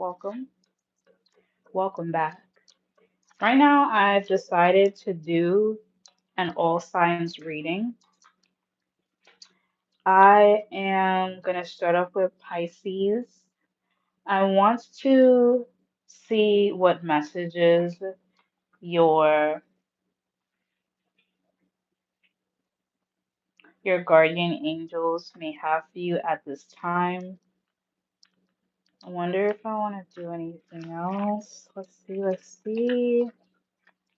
welcome, welcome back. Right now, I've decided to do an all signs reading. I am going to start off with Pisces. I want to see what messages your your guardian angels may have for you at this time. I wonder if I want to do anything else. Let's see.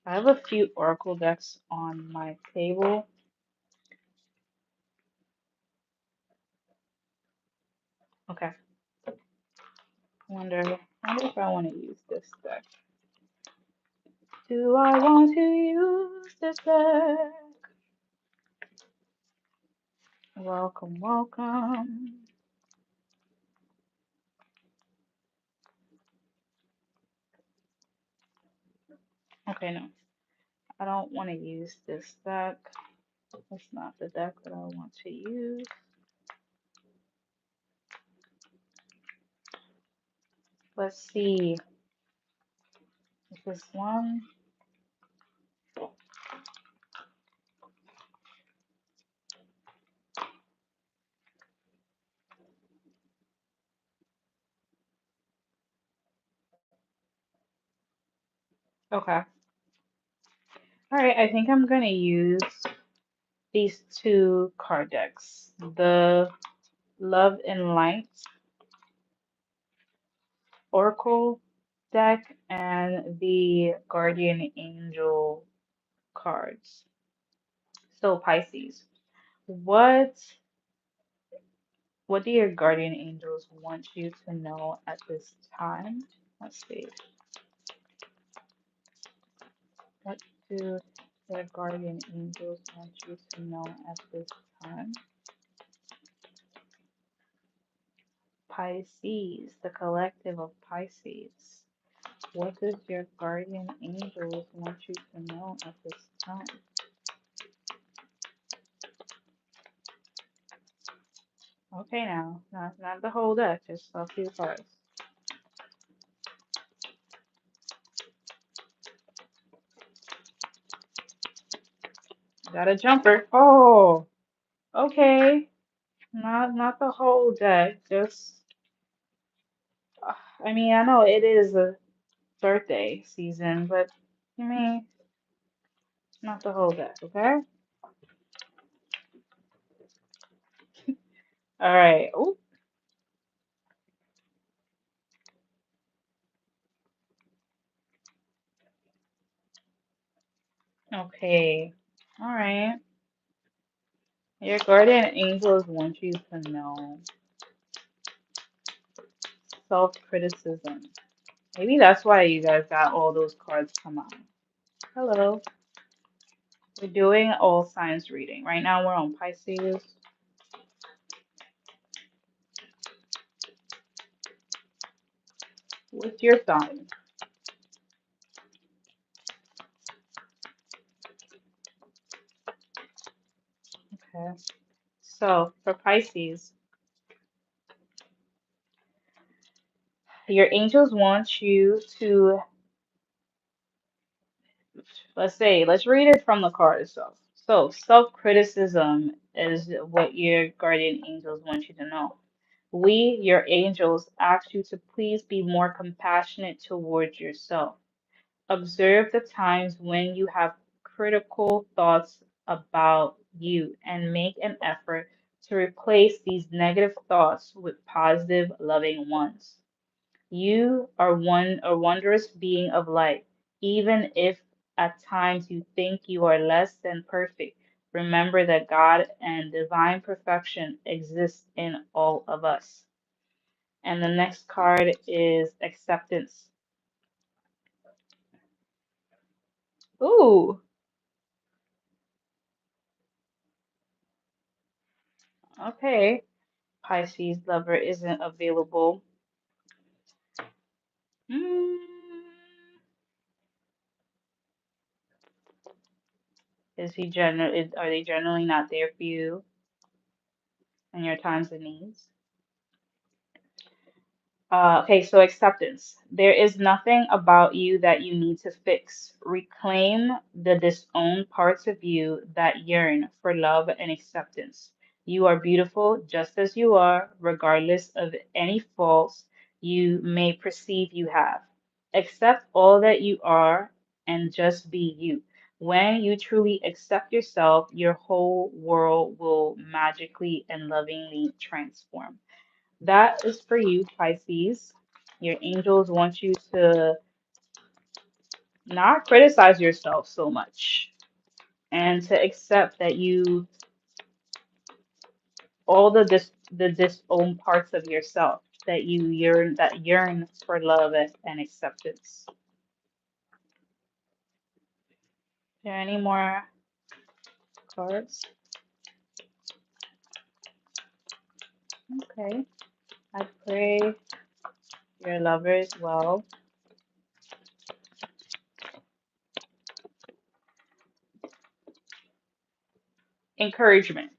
I have a few oracle decks on my table. Okay. Wonder if I want to use this deck. Do I want to use this deck? Welcome, welcome. Okay, no. I don't want to use this deck. That's not the deck that I want to use. Let's see. Is this one? Okay. Alright, I think I'm gonna use these two card decks. The Love and Light Oracle deck and the Guardian Angel cards. So Pisces, what what do your guardian angels want you to know at this time? Let's see. What do your guardian angels want you to know at this time? Pisces, the collective of Pisces. What does your guardian angels want you to know at this time? Okay, now, not the whole deck, just a few cards. Got a jumper. Oh, okay. Not the whole deck. Just, I mean, I know it is a birthday season, but I mean, not the whole deck. Okay. All right. Ooh, okay. All right. Your guardian angels want you to know self-criticism. Maybe that's why you guys got all those cards come out. Hello. We're doing all signs reading. Right now we're on Pisces. What's your sign? Okay. So for Pisces, your angels want you to, let's read it from the card itself. So self-criticism is what your guardian angels want you to know. We, your angels, ask you to please be more compassionate towards yourself. Observe the times when you have critical thoughts about you and make an effort to replace these negative thoughts with positive, loving ones. You are a wondrous being of light, even if at times you think you are less than perfect. Remember that God and divine perfection exists in all of us. And the next card is acceptance. Ooh, okay. Pisces lover isn't available. Mm, are they generally not there for you in your times of needs? Okay, so acceptance. There is nothing about you that you need to fix. Reclaim the disowned parts of you that yearn for love and acceptance. You are beautiful just as you are, regardless of any faults you may perceive you have. Accept all that you are and just be you. When you truly accept yourself, your whole world will magically and lovingly transform. That is for you, Pisces. Your angels want you to not criticize yourself so much and to accept that you, all the disowned parts of yourself that yearn for love and acceptance. Are there any more cards? Okay. I pray your lovers well. Encouragement.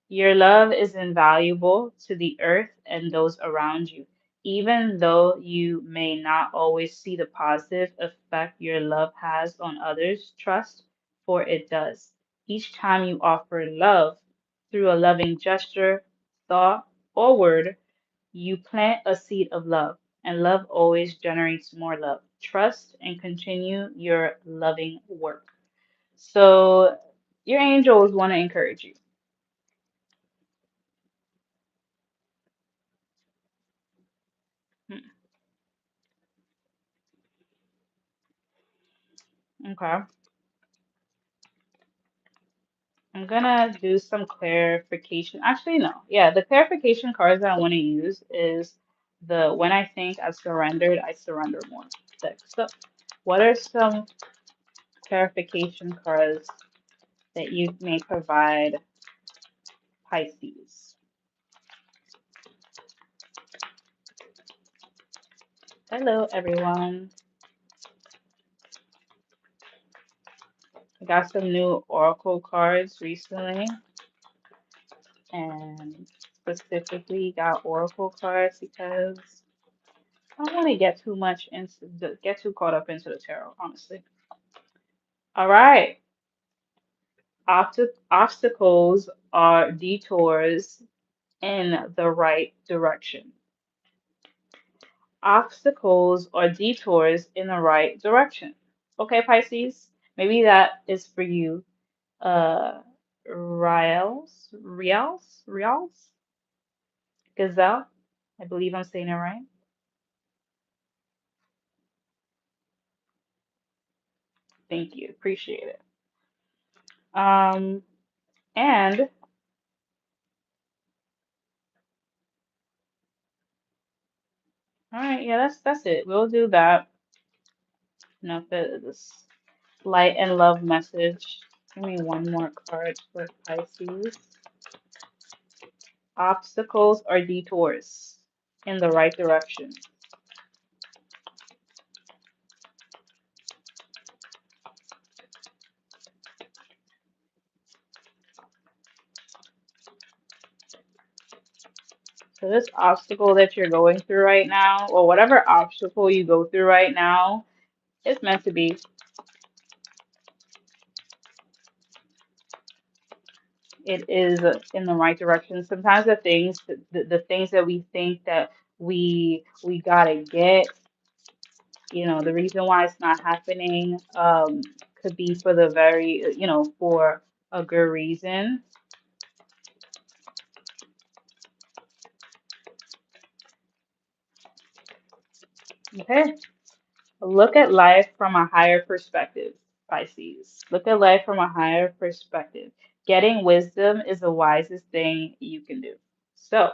Your love is invaluable to the earth and those around you. Even though you may not always see the positive effect your love has on others, trust, for it does. Each time you offer love through a loving gesture, thought, or word, you plant a seed of love, and love always generates more love. Trust and continue your loving work. So, your angels want to encourage you. Hmm. Okay. I'm gonna do some clarification. Actually, no. Yeah, the clarification cards I want to use is the when I think I've surrendered, I surrender more deck. So, what are some clarification cards that you may provide Pisces? Hello, everyone. I got some new Oracle cards recently, and specifically got Oracle cards because I don't want to get too much into get too caught up into the tarot, honestly. All right. Obstacles are detours in the right direction. Obstacles are detours in the right direction. Okay, Pisces, maybe that is for you. Uh, Rials, Gazelle. I believe I'm saying it right. Thank you, appreciate it. Um, and all right, yeah, that's it. We'll do that. Enough of this light and love message. Give me one more card for Pisces. Obstacles are detours in the right direction. So this obstacle that you're going through right now, or whatever obstacle you go through right now, it's meant to be. It is in the right direction. Sometimes the things that we think that we gotta get, the reason why it's not happening, could be for the very, for a good reason. Okay. Look at life from a higher perspective, Pisces. Look at life from a higher perspective. Getting wisdom is the wisest thing you can do. So,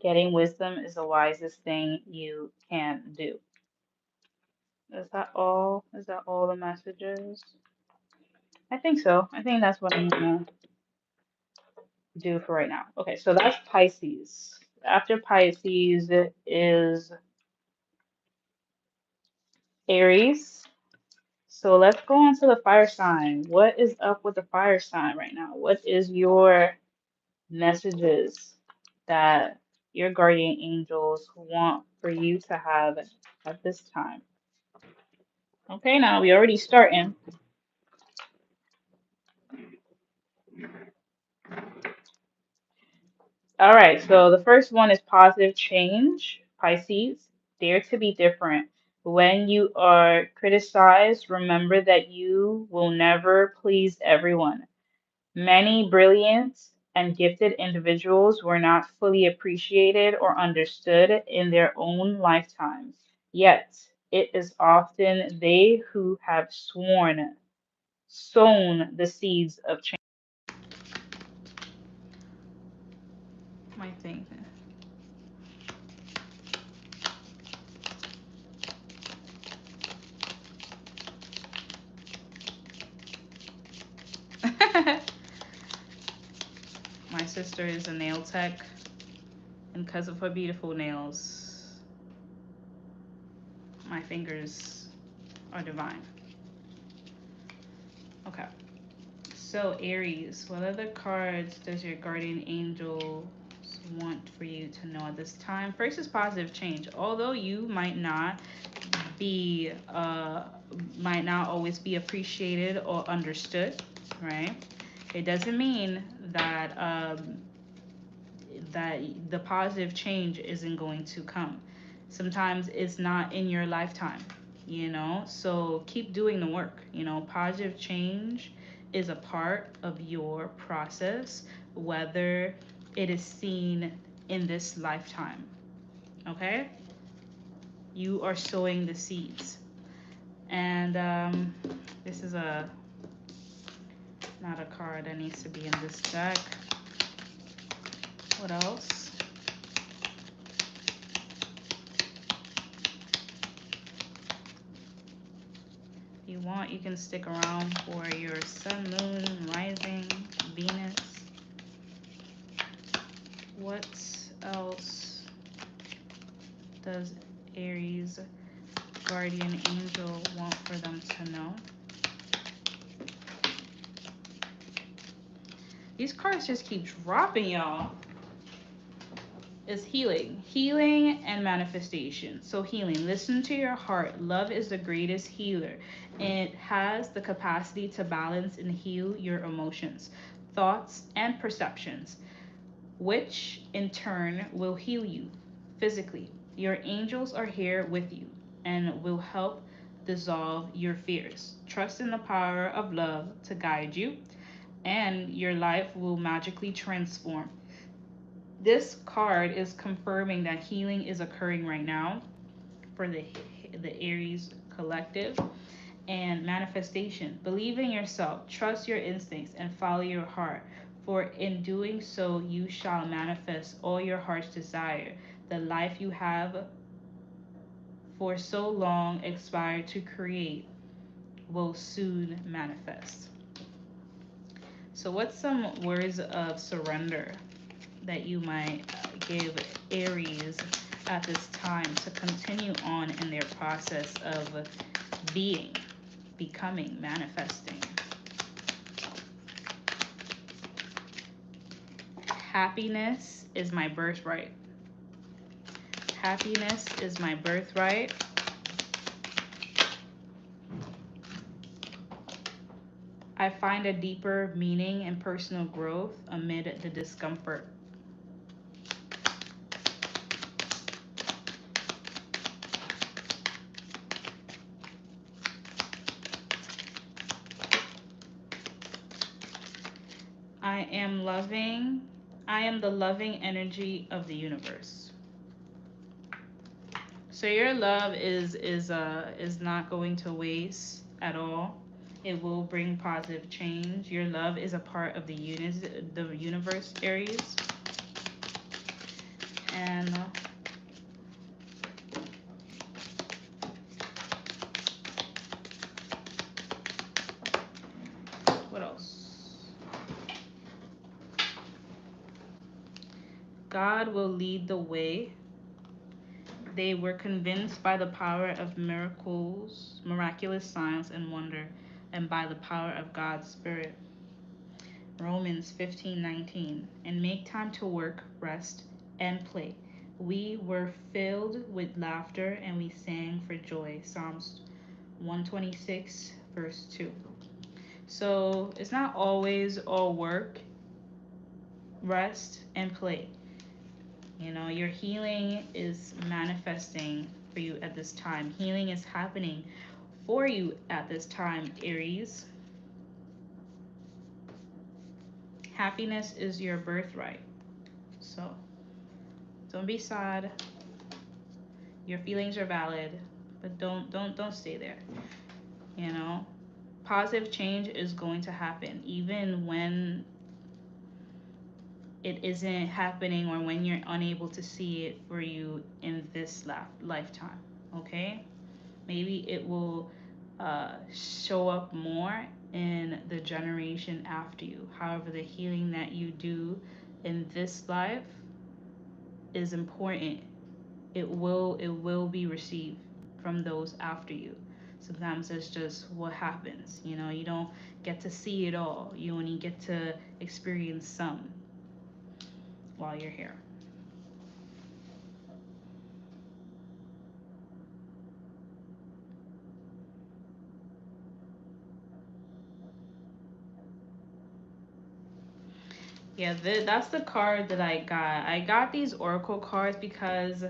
getting wisdom is the wisest thing you can do. Is that all? Is that all the messages? I think so. I think that's what I'm gonna do for right now. Okay, so that's Pisces. After Pisces is Aries. So let's go on to the fire sign. What is up with the fire sign right now? What is your messages that your guardian angels want for you to have at this time. Okay, now we already starting. All right, so the first one is positive change, Pisces. Dare to be different. When you are criticized, remember that you will never please everyone. Many brilliant and gifted individuals were not fully appreciated or understood in their own lifetimes. Yet, it is often they who have sown the seeds of change. My thing. My sister is a nail tech, and because of her beautiful nails, my fingers are divine. Okay. So, Aries, what other cards does your guardian angel want for you to know at this time? First is positive change. Although you be, uh, might not always be appreciated or understood, right? It doesn't mean that the positive change isn't going to come. Sometimes it's not in your lifetime, so keep doing the work. Positive change is a part of your process, whether it is seen in this lifetime. Okay, you are sowing the seeds. And this is a not a card that needs to be in this deck. What else? If you want, you can stick around for your sun, moon, rising, Venus. What else does Aries guardian angel want for them to know? These cards just keep dropping, y'all. Is healing and manifestation. So healing, listen to your heart. Love is the greatest healer. It has the capacity to balance and heal your emotions, thoughts, and perceptions, which in turn will heal you physically. Your angels are here with you and will help dissolve your fears. Trust in the power of love to guide you, and your life will magically transform. This card is confirming that healing is occurring right now for the Aries collective. And manifestation, believe in yourself, trust your instincts, and follow your heart, for in doing so you shall manifest all your heart's desire. The life you have for so long expired to create will soon manifest. So what's some words of surrender that you might give Aries at this time to continue on in their process of being, becoming, manifesting? Happiness is my birthright. Happiness is my birthright. I find a deeper meaning in personal growth amid the discomfort. I am loving. I am the loving energy of the universe. So your love is not going to waste at all. It will bring positive change. Your love is a part of the universe, Aries. And what else? God will lead the way. They were convinced by the power of miracles, miraculous signs and wonder, and by the power of God's Spirit. Romans 15:19. And make time to work, rest, and play. We were filled with laughter and we sang for joy. Psalms 126, verse 2. So it's not always all work, rest, and play. You know, your healing is manifesting for you at this time. Healing is happening for you at this time, Aries. Happiness is your birthright. So don't be sad. Your feelings are valid, but don't stay there. You know, positive change is going to happen even when it isn't happening or when you're unable to see it for you in this lifetime. Okay, maybe it will show up more in the generation after you. However, the healing that you do in this life is important. It will be received from those after you. Sometimes it's just what happens. You know, you don't get to see it all. You only get to experience some while you're here. Yeah, that's the card that I got. I got these oracle cards because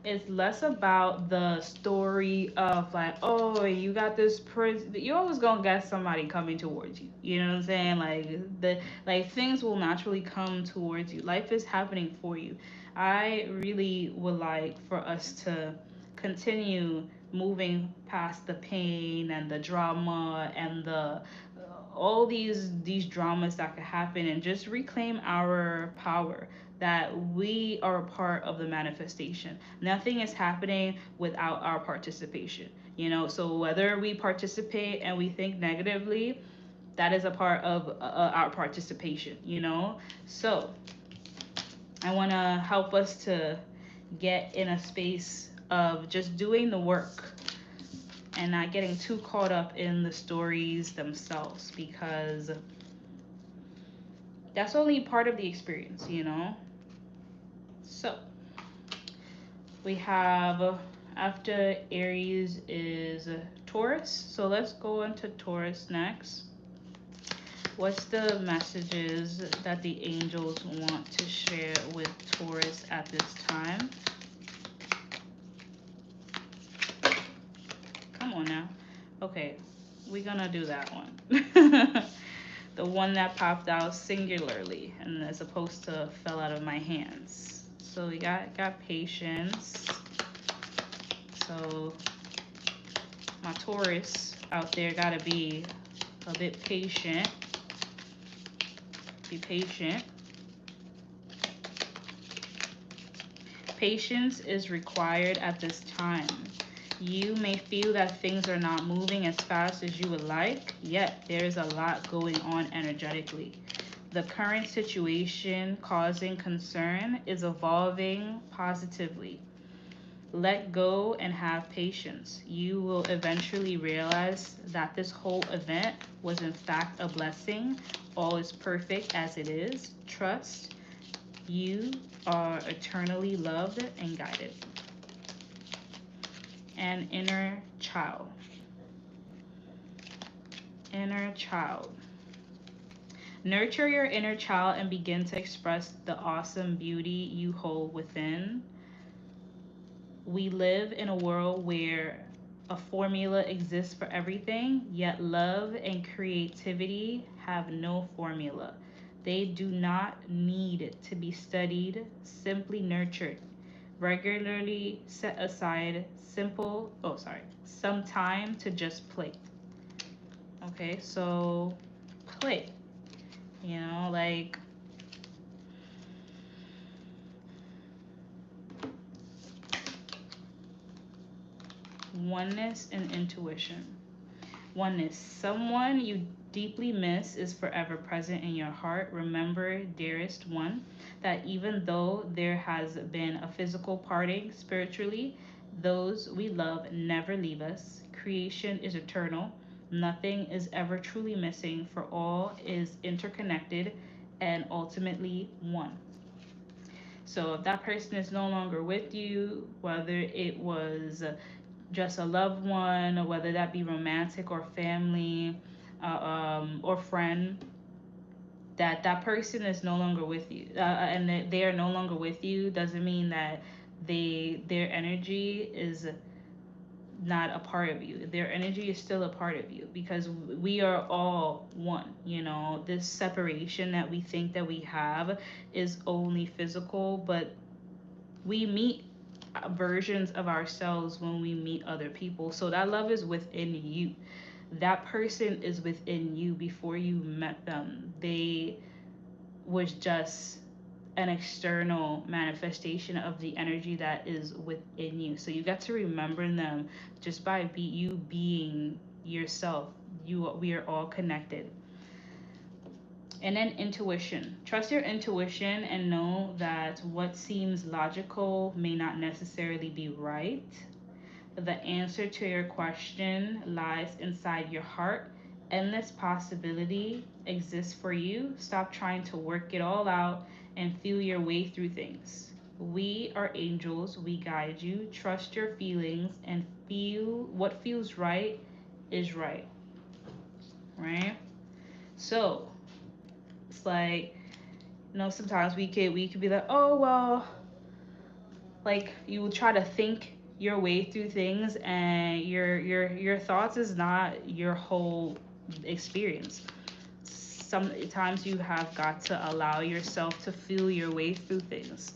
it's less about the story of like, oh, you got this person. You always gonna get somebody coming towards you. You know what I'm saying? Like things will naturally come towards you. Life is happening for you. I really would like for us to continue moving past the pain and the drama and the all these dramas that could happen and just reclaim our power, that we are a part of the manifestation. Nothing is happening without our participation. You know, so whether we participate and we think negatively, that is a part of our participation, you know? So I want to help us to get in a space of just doing the work and not getting too caught up in the stories themselves, because that's only part of the experience, you know? So we have after Aries is Taurus. So let's go into Taurus next. What's the messages that the angels want to share with Taurus at this time? Come on now. Okay, we're gonna do that one. The one that popped out singularly and as opposed to fell out of my hands. So we got patience. So my Taurus out there gotta be a bit patient. Be patient. Patience is required at this time. You may feel that things are not moving as fast as you would like, yet there's a lot going on energetically. The current situation causing concern is evolving positively. Let go and have patience. You will eventually realize that this whole event was in fact a blessing. All is perfect as it is. Trust. You are eternally loved and guided. And inner child. Inner child. Nurture your inner child and begin to express the awesome beauty you hold within. We live in a world where a formula exists for everything, yet love and creativity have no formula. They do not need to be studied, simply nurtured. Regularly set aside some time to just play. Okay, so play. You know, like oneness and intuition. Oneness. Someone you deeply miss is forever present in your heart. Remember, dearest one, that even though there has been a physical parting spiritually, those we love never leave us. Creation is eternal. Nothing is ever truly missing, for all is interconnected and ultimately one. So if that person is no longer with you, whether it was just a loved one, whether that be romantic or family, or friend, that person is no longer with you, and that they are no longer with you, doesn't mean that their energy is not a part of you. Their energy is still a part of you, because we are all one. This separation that we think that we have is only physical, but we meet versions of ourselves when we meet other people. So that love is within you. That person is within you before you met them. They was just an external manifestation of the energy that is within you. So you get to remember them just by you being yourself. We are all connected. And then intuition. Trust your intuition and know that what seems logical may not necessarily be right. The answer to your question lies inside your heart. Endless possibility exists for you. Stop trying to work it all out and feel your way through things. We are angels. We guide you. Trust your feelings and feel what feels right is right. Right? So it's like, sometimes we could be like, oh well, like you will try to think your way through things, and your thoughts is not your whole experience. Sometimes you have got to allow yourself to feel your way through things.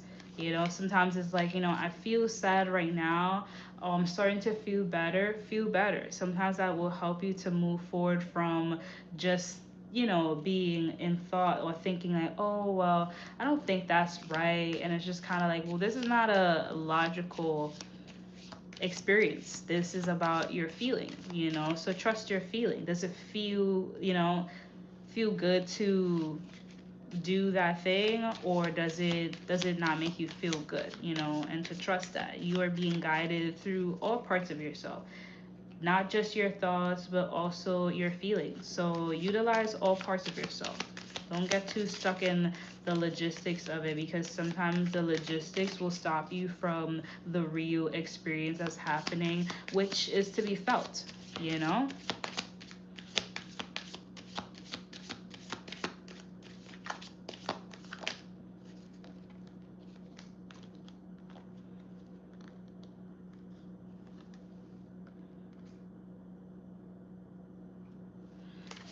Sometimes it's like, I feel sad right now. I'm starting to feel better. Sometimes that will help you to move forward from just being in thought or thinking like, oh well, I don't think that's right. And it's just kind of like, well, this is not a logical experience. This is about your feeling. So trust your feeling. Does it feel good to do that thing, or does it not make you feel good? And to trust that you are being guided through all parts of yourself, not just your thoughts, but also your feelings. So utilize all parts of yourself. Don't get too stuck in the logistics of it, because sometimes the logistics will stop you from the real experience that's happening, which is to be felt, you know?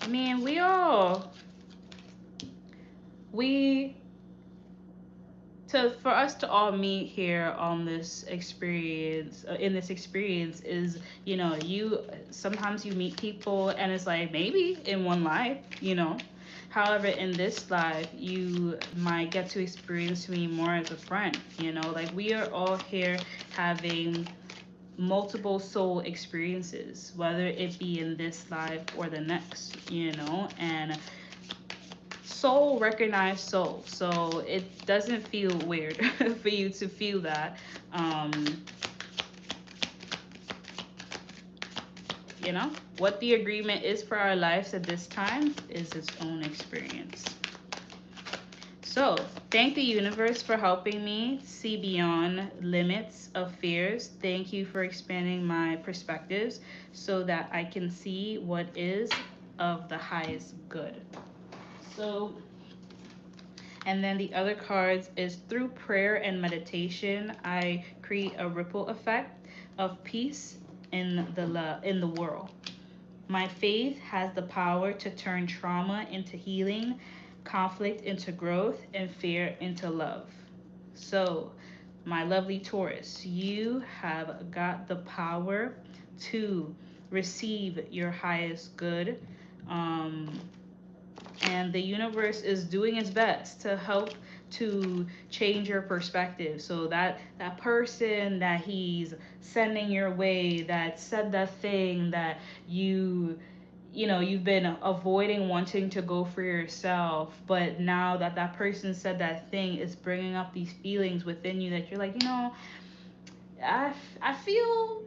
I mean, we to for us to all meet here on this experience, in this experience, is, you sometimes you meet people and it's like maybe in one life. However, in this life you might get to experience me more as a friend. Like, we are all here having multiple soul experiences, whether it be in this life or the next. And soul recognize soul, so it doesn't feel weird for you to feel that. um what the agreement is for our lives at this time is its own experience. So thank the universe for helping me see beyond limits of fears. Thank you for expanding my perspectives so that I can see what is of the highest good. So, and then the other cards is, through prayer and meditation, I create a ripple effect of peace in the world. My faith has the power to turn trauma into healing, conflict into growth, and fear into love. So, my lovely Taurus, you have got the power to receive your highest good. Um, and the universe is doing its best to help to change your perspective, so that person that he's sending your way that said that thing that you've been avoiding wanting to go for yourself, but now that person said that thing, is bringing up these feelings within you that you're like, I feel,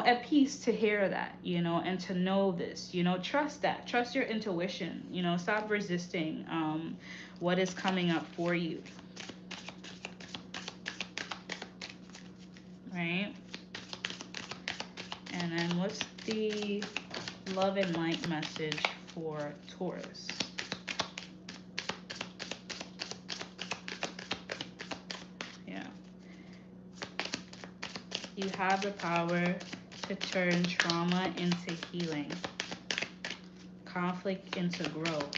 at peace to hear that, and to know this. Trust that. Trust your intuition. Stop resisting what is coming up for you. right? And then what's the love and light message for Taurus? Yeah. You have the power to turn trauma into healing, conflict into growth,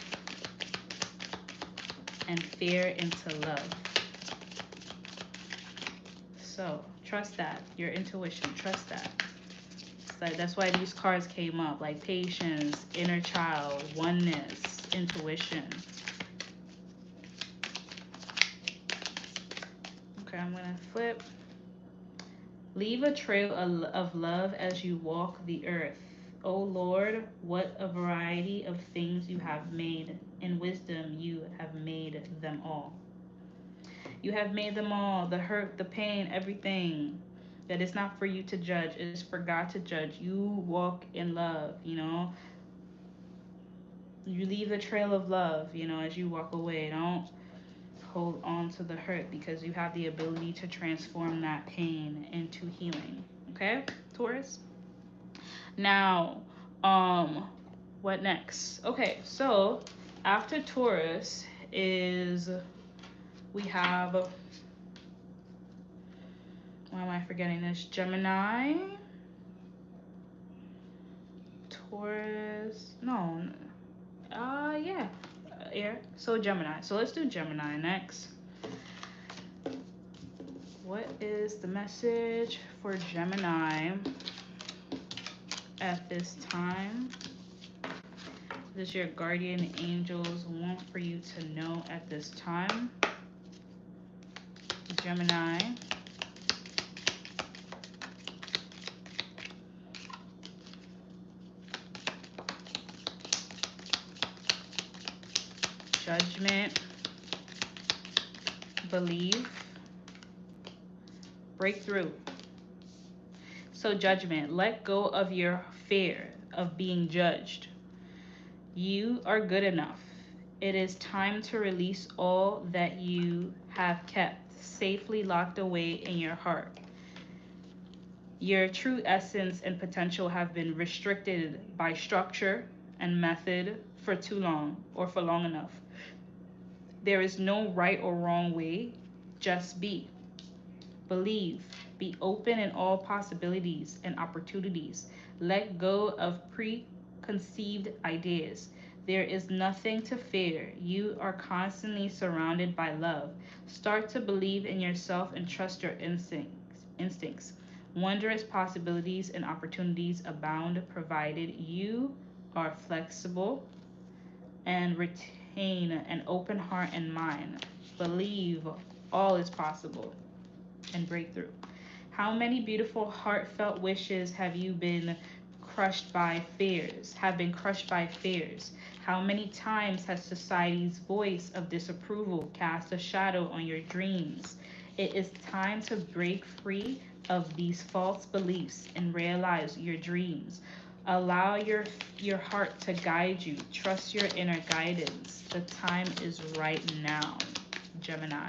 and fear into love. So trust that, your intuition, trust that. It's like that's why these cards came up, like patience, inner child, oneness, intuition. Okay, I'm gonna flip. Leave a trail of love as you walk the earth. O Lord, what a variety of things you have made. In wisdom you have made them all. You have made them all, the hurt, the pain, everything. That is not for you to judge, it is for God to judge. You walk in love, you know. You leave a trail of love, you know, as you walk away. Don't hold on to the hurt because you have the ability to transform that pain into healing. Okay, Taurus? Now, um, what next? Okay, so after Taurus is we have, why am I forgetting this? Gemini, Taurus, no, yeah, air. So Gemini. So let's do Gemini next. What is the message for Gemini at this time? What does your guardian angels want for you to know at this time? Gemini. Judgment. Believe. Breakthrough. So judgment. Let go of your fear of being judged. You are good enough. It is time to release all that you have kept safely locked away in your heart. Your true essence and potential have been restricted by structure and method for too long or for long enough. There is no right or wrong way, just be. Believe, be open in all possibilities and opportunities. Let go of preconceived ideas. There is nothing to fear. You are constantly surrounded by love. Start to believe in yourself and trust your instincts. Wondrous possibilities and opportunities abound provided you are flexible and retain an open heart and mind. Believe all is possible and breakthrough. How many beautiful heartfelt wishes have you been crushed by fears? Have been crushed by fears? How many times has society's voice of disapproval cast a shadow on your dreams? It is time to break free of these false beliefs and realize your dreams. Allow your heart to guide you. Trust your inner guidance. The time is right now, Gemini.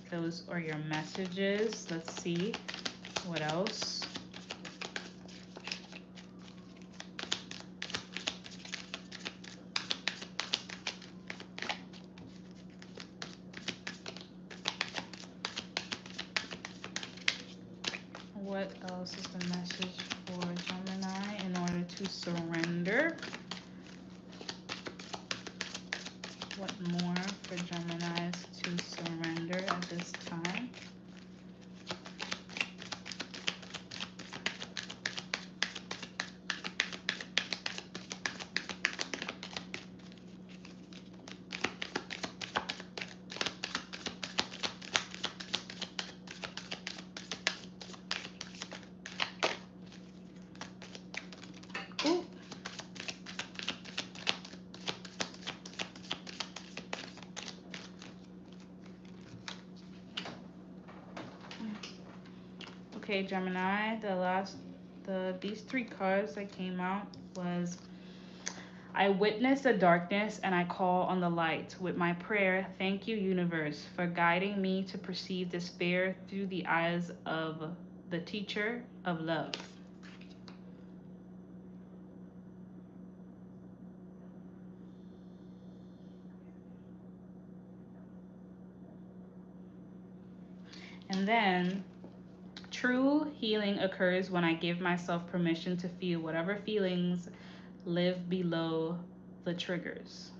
Those are your messages. Let's see what else. What else is the message for Gemini in order to surrender? What more for Geminis to surrender at this time? Ooh. Okay, Gemini, these three cards that came out was I witness the darkness and I call on the light. With my prayer, thank you, universe, for guiding me to perceive despair through the eyes of the teacher of love. And then true healing occurs when I give myself permission to feel whatever feelings live below the triggers.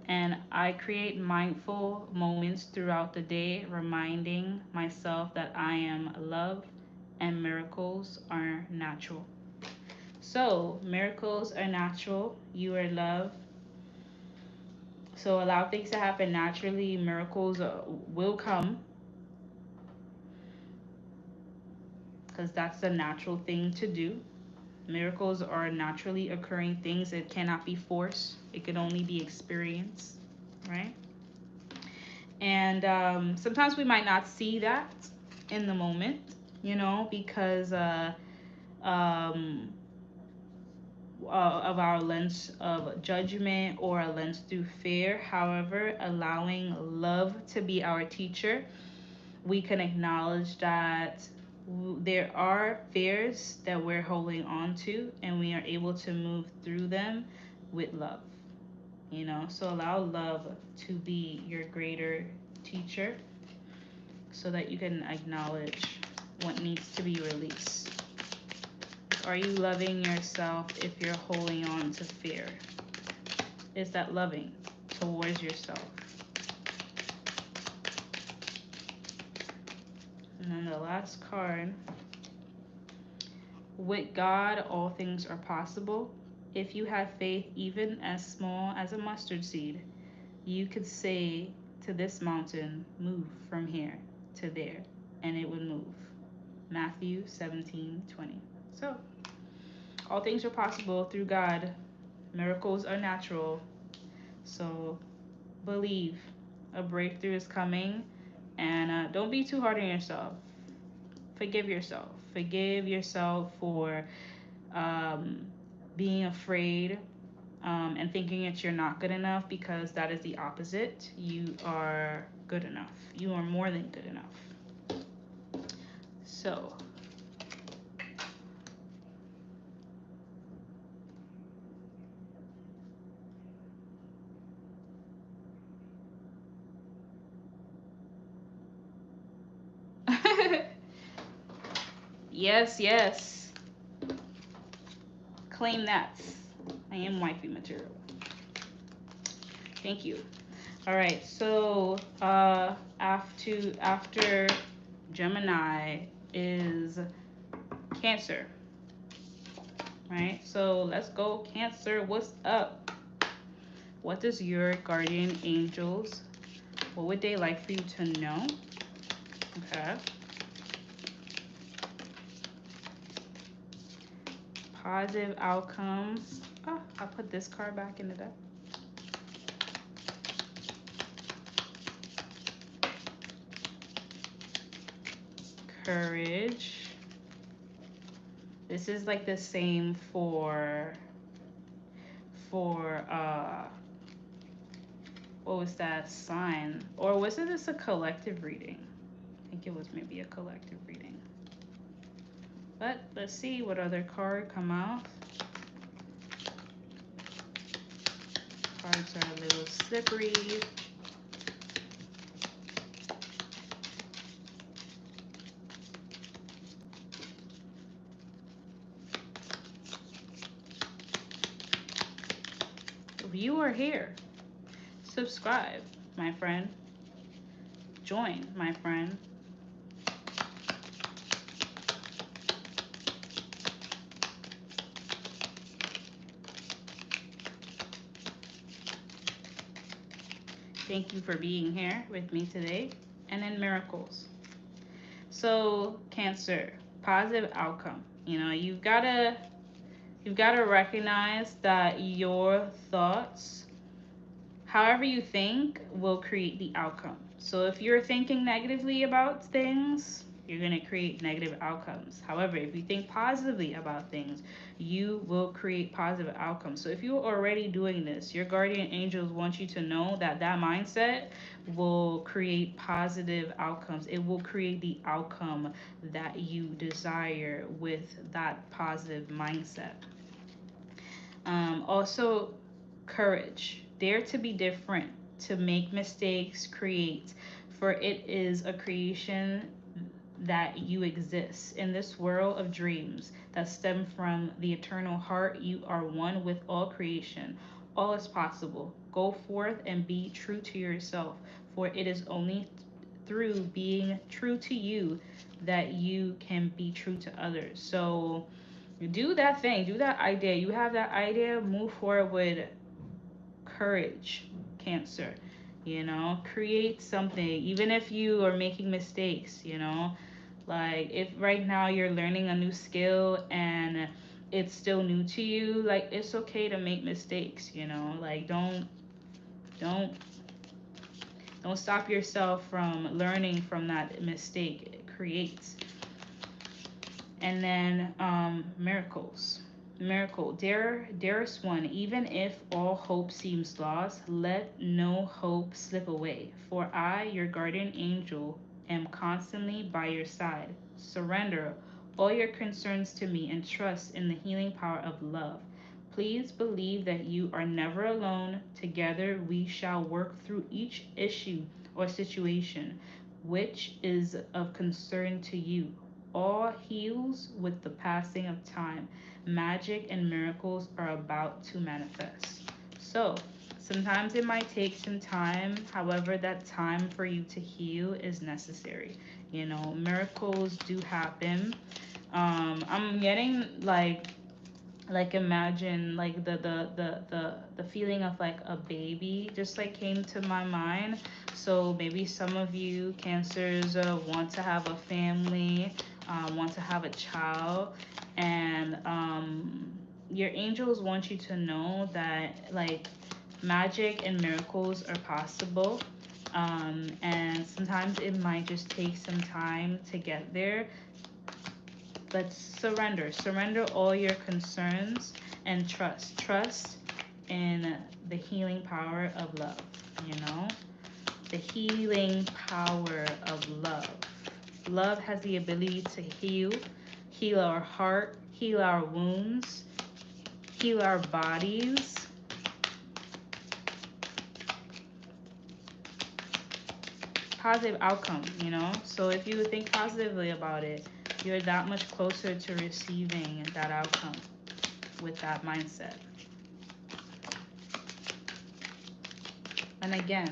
And I create mindful moments throughout the day, reminding myself that I am loved and miracles are natural. So, miracles are natural. You are loved. So, allow things to happen naturally. Miracles will come because that's the natural thing to do. Miracles are naturally occurring things. It cannot be forced, it can only be experienced, right? And sometimes we might not see that in the moment, because um, of our lens of judgment or a lens through fear. However, allowing love to be our teacher, we can acknowledge that there are fears that we're holding on to, and we are able to move through them with love. So allow love to be your greater teacher so that you can acknowledge what needs to be released. Are you loving yourself if you're holding on to fear? Is that loving towards yourself? And then the last card. With God, all things are possible. If you have faith, even as small as a mustard seed, you could say to this mountain, move from here to there, and it would move. Matthew 17:20. So, all things are possible through God. Miracles are natural. So, believe a breakthrough is coming, and don't be too hard on yourself. Forgive yourself. Forgive yourself for um, being afraid and thinking that you're not good enough, because that is the opposite. You are good enough. You are more than good enough. So, yes, yes. Claim that. I am wifey material. Thank you. All right. So, after Gemini is Cancer. Right? So let's go, Cancer. What's up? What does your guardian angels, what would they like for you to know? Okay. Positive outcomes. Oh, I'll put this card back in the deck. Courage. This is like the same for what was that sign? Or was it just a collective reading? I think it was maybe a collective reading. But let's see what other card come out. Cards are a little slippery. If you are here, subscribe, my friend. Join, my friend. Thank you for being here with me today. And then miracles. So, Cancer, positive outcome. You've gotta recognize that your thoughts, however you think, will create the outcome. So if you're thinking negatively about things, you're going to create negative outcomes. However, if you think positively about things, you will create positive outcomes. So if you're already doing this, your guardian angels want you to know that that mindset will create positive outcomes. It will create the outcome that you desire with that positive mindset. Also, courage. Dare to be different, to make mistakes, create, for it is a creation that you exist in this world of dreams that stem from the eternal heart. You are one with all creation. All is possible. Go forth and be true to yourself, for it is only through being true to you that you can be true to others. So do that thing, do that idea. You have that idea, move forward with courage, Cancer. Create something, even if you are making mistakes, like if right now you're learning a new skill and it's still new to you, like it's okay to make mistakes, like don't don't stop yourself from learning from that mistake. It creates. And then miracles. Miracle. Dearest one, even if all hope seems lost, let no hope slip away. For I, your guardian angel, am constantly by your side. Surrender all your concerns to me and trust in the healing power of love. Please believe that you are never alone. Together we shall work through each issue or situation which is of concern to you. All heals with the passing of time. Magic and miracles are about to manifest. So, sometimes it might take some time. However, that time for you to heal is necessary. Miracles do happen. I'm getting like imagine like the feeling of like a baby just like came to my mind. So maybe some of you cancers want to have a family, want to have a child, and your angels want you to know that like magic and miracles are possible. And sometimes it might just take some time to get there. Let's surrender all your concerns and trust in the healing power of love. you know the healing power of love has the ability to heal our heart, heal our wounds, heal our bodies. Positive outcome. So if you think positively about it, you're that much closer to receiving that outcome with that mindset. And again,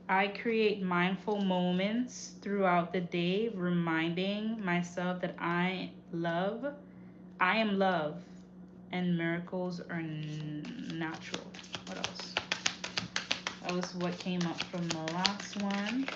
I create mindful moments throughout the day, reminding myself that I am love, and miracles are natural. What else? That was what came up from the last one.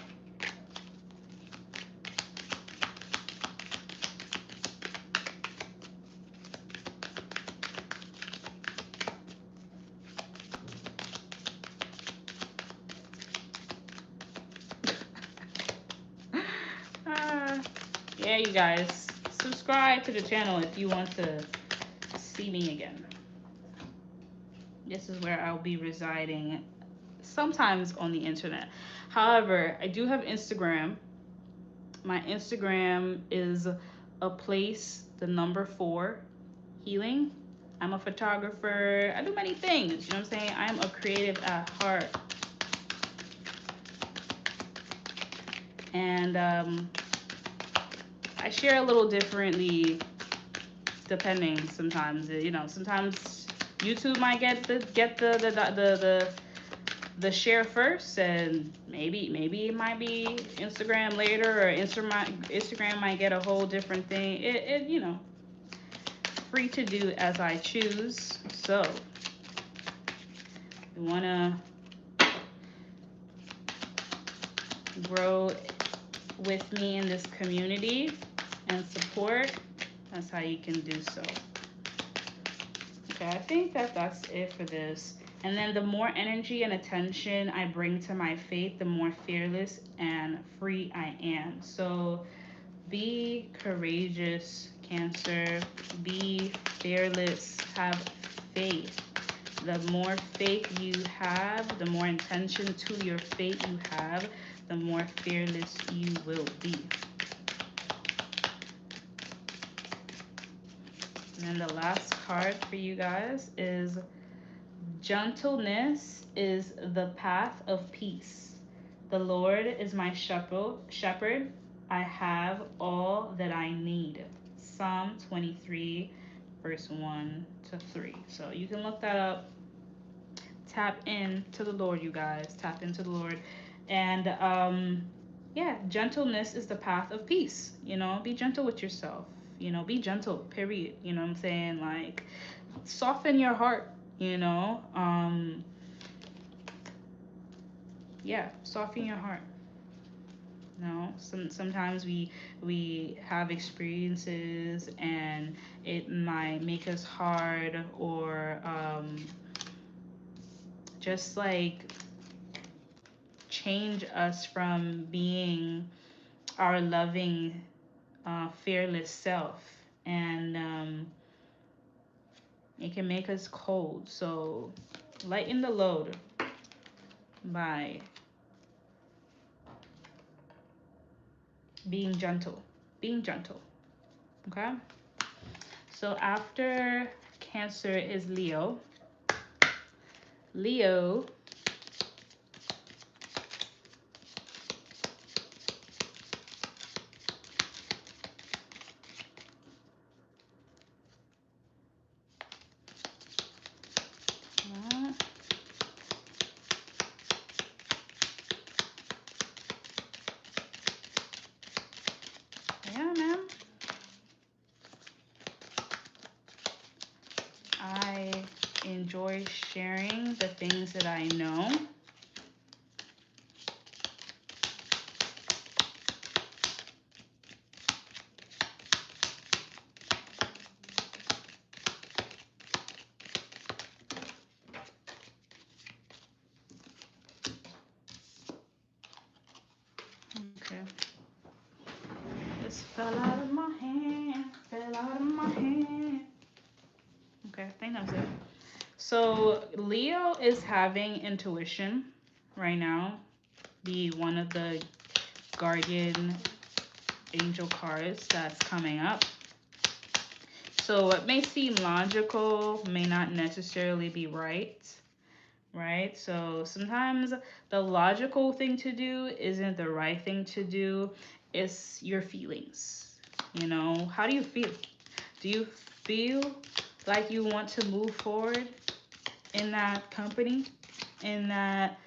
Yeah, you guys, subscribe to the channel if you want to see me again. This is where I'll be residing sometimes on the internet. However, I do have Instagram. My Instagram is a place, the number 4, healing. I'm a photographer. I do many things. You know what I'm saying? I'm a creative at heart. And I share a little differently depending sometimes. Sometimes YouTube might get the share first, and maybe it might be Instagram later, or Instagram might get a whole different thing. Free to do as I choose. So you wanna grow with me in this community and support, that's how you can do so. Okay, I think that's it for this. And then the more energy and attention I bring to my faith, the more fearless and free I am. So Be courageous, Cancer. Be fearless. Have faith. The more faith you have, the more intention to your fate you have, the more fearless you will be. And then the last card for you guys is gentleness is the path of peace. The Lord is my shepherd. I have all that I need. Psalm 23, verse 1 to 3. So you can look that up. Tap into the Lord, you guys. Tap into the Lord. And yeah, gentleness is the path of peace. You know, be gentle with yourself. You know, be gentle, period. You know what I'm saying? Like, soften your heart, you know? Yeah, soften your heart. No, sometimes we have experiences and it might make us hard or just like change us from being our loving, fearless self, and it can make us cold. So lighten the load by being gentle, being gentle. Okay. So after Cancer is Leo. Leo uh, yeah, man. I enjoy sharing the things that I know. Okay. This fell out of my hand. Fell out of my hand. Okay, I think that's it. So Leo is having intuition right now. Be one of the guardian angel cards that's coming up. So it may seem logical, may not necessarily be right, right? So sometimes the logical thing to do isn't the right thing to do. It's your feelings. You know, how do you feel? Do you feel like you want to move forward in that company? In that,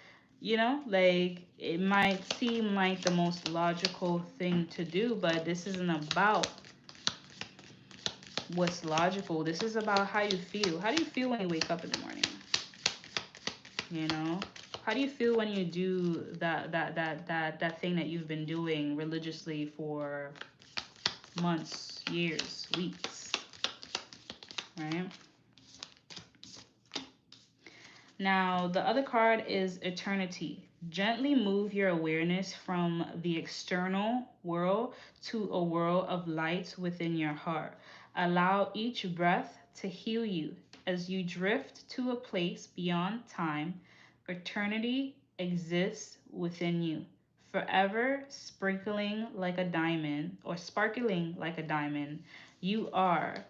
you know, like it might seem like the most logical thing to do, but this isn't about what's logical. This is about how you feel. How do you feel when you wake up in the morning? You know? How do you feel when you do that thing that you've been doing religiously for months, years, weeks, right? Now, the other card is eternity. Gently move your awareness from the external world to a world of light within your heart. Allow each breath to heal you as you drift to a place beyond time. Eternity exists within you, forever sprinkling like a diamond or sparkling like a diamond. You are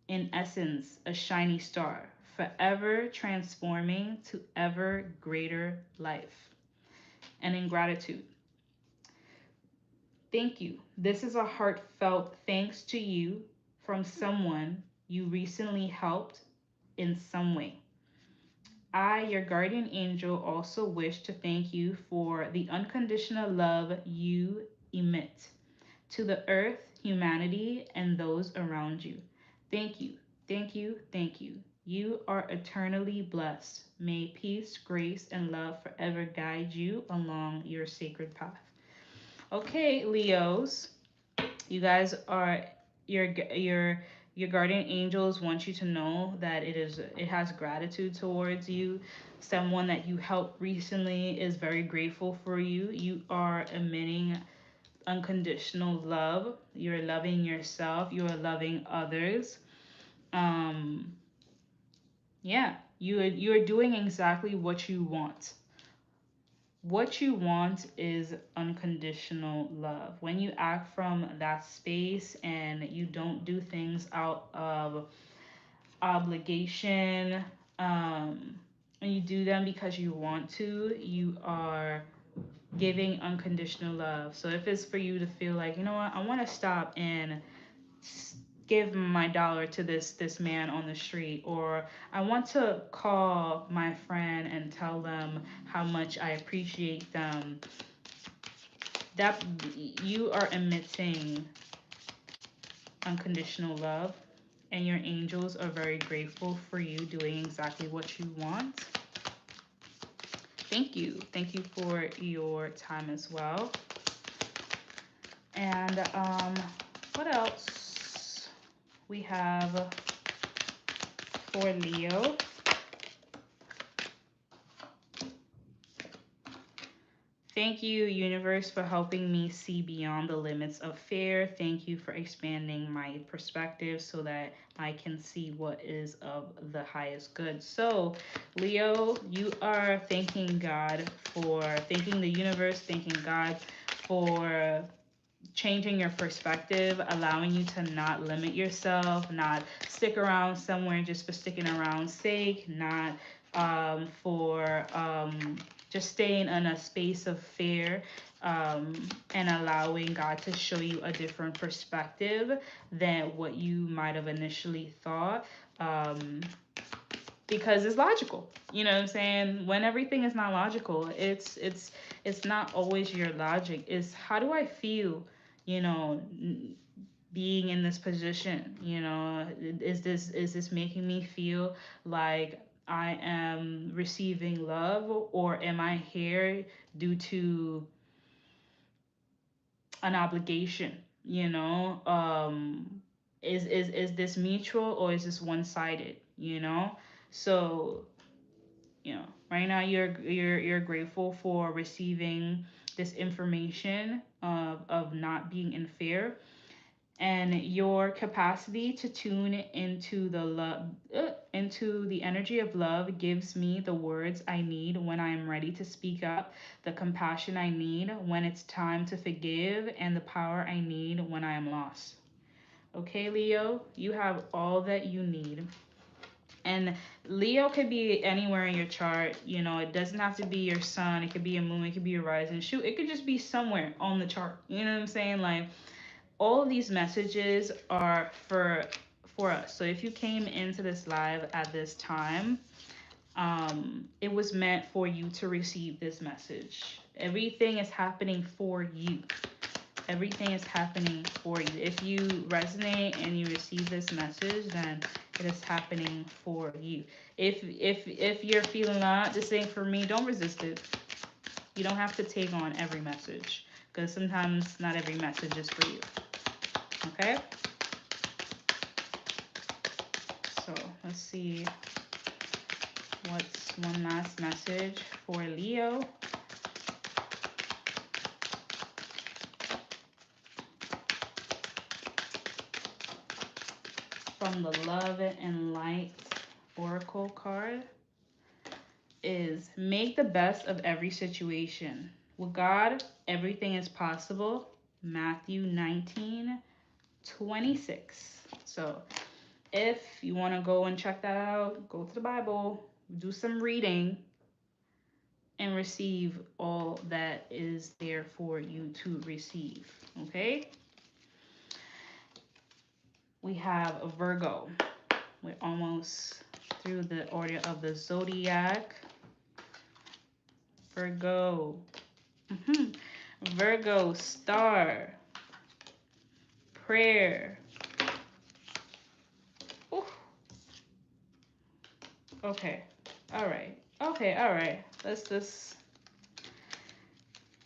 in essence, a shiny star, forever transforming to ever greater life. And in gratitude, thank you. This is a heartfelt thanks to you from someone you recently helped in some way. I, your guardian angel, also wish to thank you for the unconditional love you emit to the earth, humanity, and those around you. Thank you, thank you, thank you. You are eternally blessed. May peace, grace, and love forever guide you along your sacred path. Okay, Leos, you guys are your guardian angels want you to know that it has gratitude towards you. Someone that you helped recently is very grateful for you. You are emitting unconditional love. You're loving yourself. You're loving others. Um, yeah, you're doing exactly what you want. What you want is unconditional love. When you act from that space and you don't do things out of obligation, and you do them because you want to, you are giving unconditional love. So if it's for you to feel like, you know what, I want to stop and give my dollar to this man on the street, or I want to call my friend and tell them how much I appreciate them, that you are emitting unconditional love, and your angels are very grateful for you doing exactly what you want. Thank you for your time as well. And what else we have for Leo? Thank you, universe, for helping me see beyond the limits of fear. Thank you for expanding my perspective so that I can see what is of the highest good. So, Leo, you are thanking God for, thanking the universe, thanking God for changing your perspective, allowing you to not limit yourself, not stick around somewhere just for sticking around sake, not for just staying in a space of fear, and allowing God to show you a different perspective than what you might have initially thought. Um, because it's logical. You know what I'm saying? When everything is not logical, it's not always your logic. It's how do I feel, you know, being in this position, you know, is this making me feel like I am receiving love, or am I here due to an obligation, you know? Is this mutual, or is this one-sided, you know? So, you know, right now you're grateful for receiving this information of not being in fear, and your capacity to tune into the love, into the energy of love, gives me the words I need when I am ready to speak up, the compassion I need when it's time to forgive, and the power I need when I am lost. Okay, Leo, you have all that you need. And Leo could be anywhere in your chart. You know, it doesn't have to be your sun. It could be a moon. It could be a rising. Shoot, it could just be somewhere on the chart. You know what I'm saying? Like, all of these messages are for us. So if you came into this live at this time, it was meant for you to receive this message. Everything is happening for you. Everything is happening for you. If you resonate and you receive this message, then it is happening for you. If you're feeling that this ain't for me, don't resist it. You don't have to take on every message, because sometimes not every message is for you. Okay? So let's see what's one last message for Leo. From the Love and Light Oracle card is make the best of every situation. With God, everything is possible. Matthew 19:26. So if you want to go and check that out, go to the Bible, do some reading, and receive all that is there for you to receive. Okay? We have a Virgo. We're almost through the order of the zodiac. Virgo. Virgo, star, prayer. Ooh. Okay. All right. Okay. All right. Let's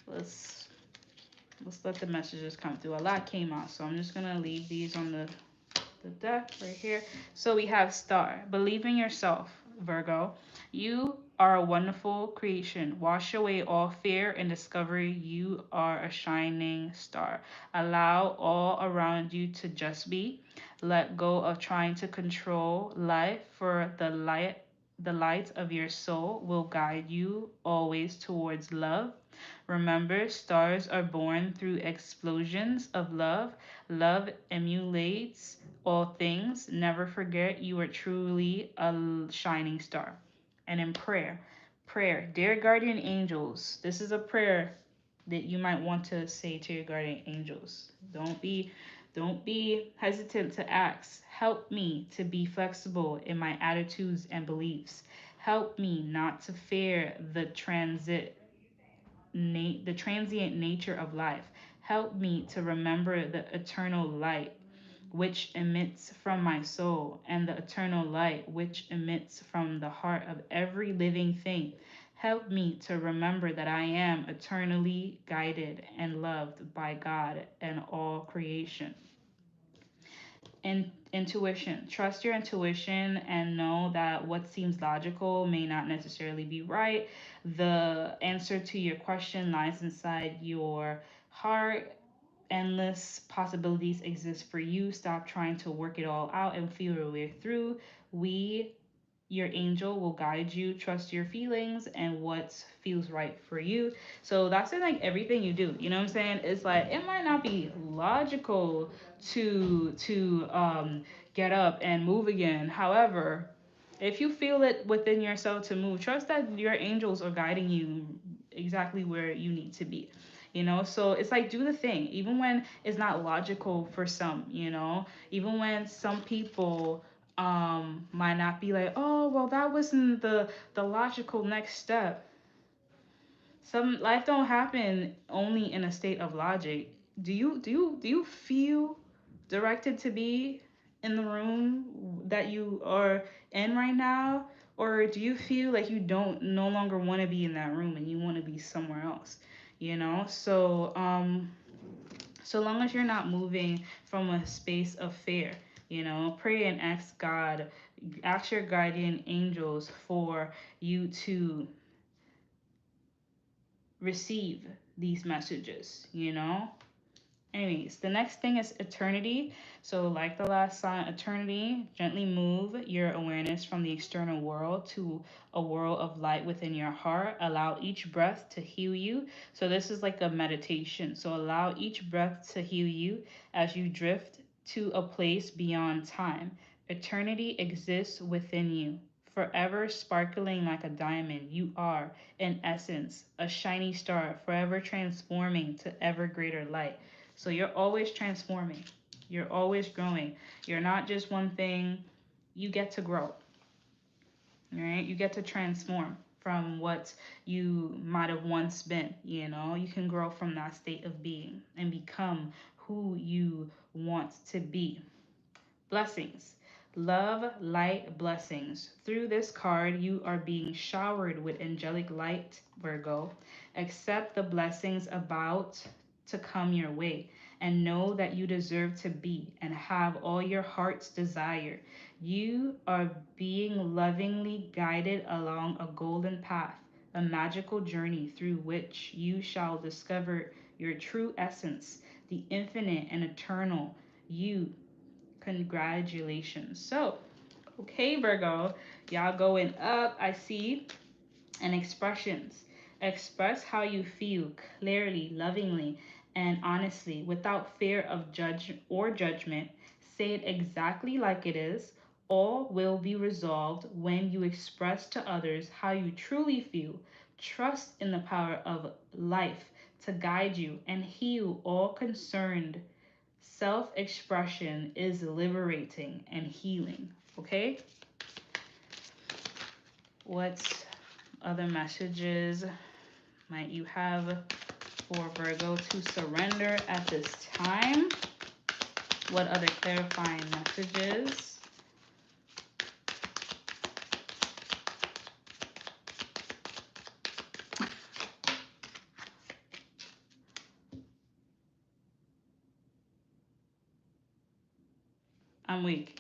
let's let the messages come through. A lot came out, so I'm just gonna leave these on the deck right here. So we have star. Believe in yourself, Virgo. You are a wonderful creation. Wash away all fear and discover you are a shining star. Allow all around you to just be. Let go of trying to control life, for the light of your soul will guide you always towards love. Remember, stars are born through explosions of love. Love emulates all things. Never forget you are truly a shining star. And in prayer, dear guardian angels, this is a prayer that you might want to say to your guardian angels. Don't be hesitant to ask. Help me to be flexible in my attitudes and beliefs. Help me not to fear the transient nature of life. Help me to remember the eternal light which emits from my soul, and the eternal light which emits from the heart of every living thing. Help me to remember that I am eternally guided and loved by God and all creation. Intuition. Trust your intuition and know that what seems logical may not necessarily be right. The answer to your question lies inside your heart. Endless possibilities exist for you. Stop trying to work it all out and feel your way through. We, your angel, will guide you. Trust your feelings and what feels right for you. So that's in like everything you do. You know what I'm saying? It's like it might not be logical to get up and move again. However, if you feel it within yourself to move, trust that your angels are guiding you exactly where you need to be. So it's like do the thing, even when it's not logical for some, even when some people might not be like, oh, well, that wasn't the logical next step. Some life don't happen only in a state of logic. Do you feel directed to be in the room that you are in right now, or do you feel like you don't no longer want to be in that room and you want to be somewhere else? So long as you're not moving from a space of fear, pray and ask God, ask your guardian angels for you to receive these messages. Anyways, the next thing is eternity. So, like the last sign, eternity, gently move your awareness from the external world to a world of light within your heart. Allow each breath to heal you. So, this is like a meditation. So, allow each breath to heal you as you drift to a place beyond time. Eternity exists within you. Forever sparkling like a diamond, you are, in essence, a shiny star, forever transforming to ever greater light. So you're always transforming. You're always growing. You're not just one thing. You get to grow. All right? You get to transform from what you might have once been. You can grow from that state of being and become who you want to be. Blessings. Love, light, blessings. Through this card, you are being showered with angelic light, Virgo. Accept the blessings about to come your way and know that you deserve to be and have all your heart's desire. You are being lovingly guided along a golden path, a magical journey through which you shall discover your true essence, the infinite and eternal you. Congratulations. So, okay, Virgo, y'all going up, I see. And expressions. Express how you feel clearly, lovingly, and honestly without fear of judgment. Say it exactly like it is. All will be resolved when you express to others how you truly feel. Trust in the power of life to guide you and heal all concerned. Self expression is liberating and healing. Okay? What other messages might you have for Virgo to surrender at this time? What other clarifying messages? I'm weak.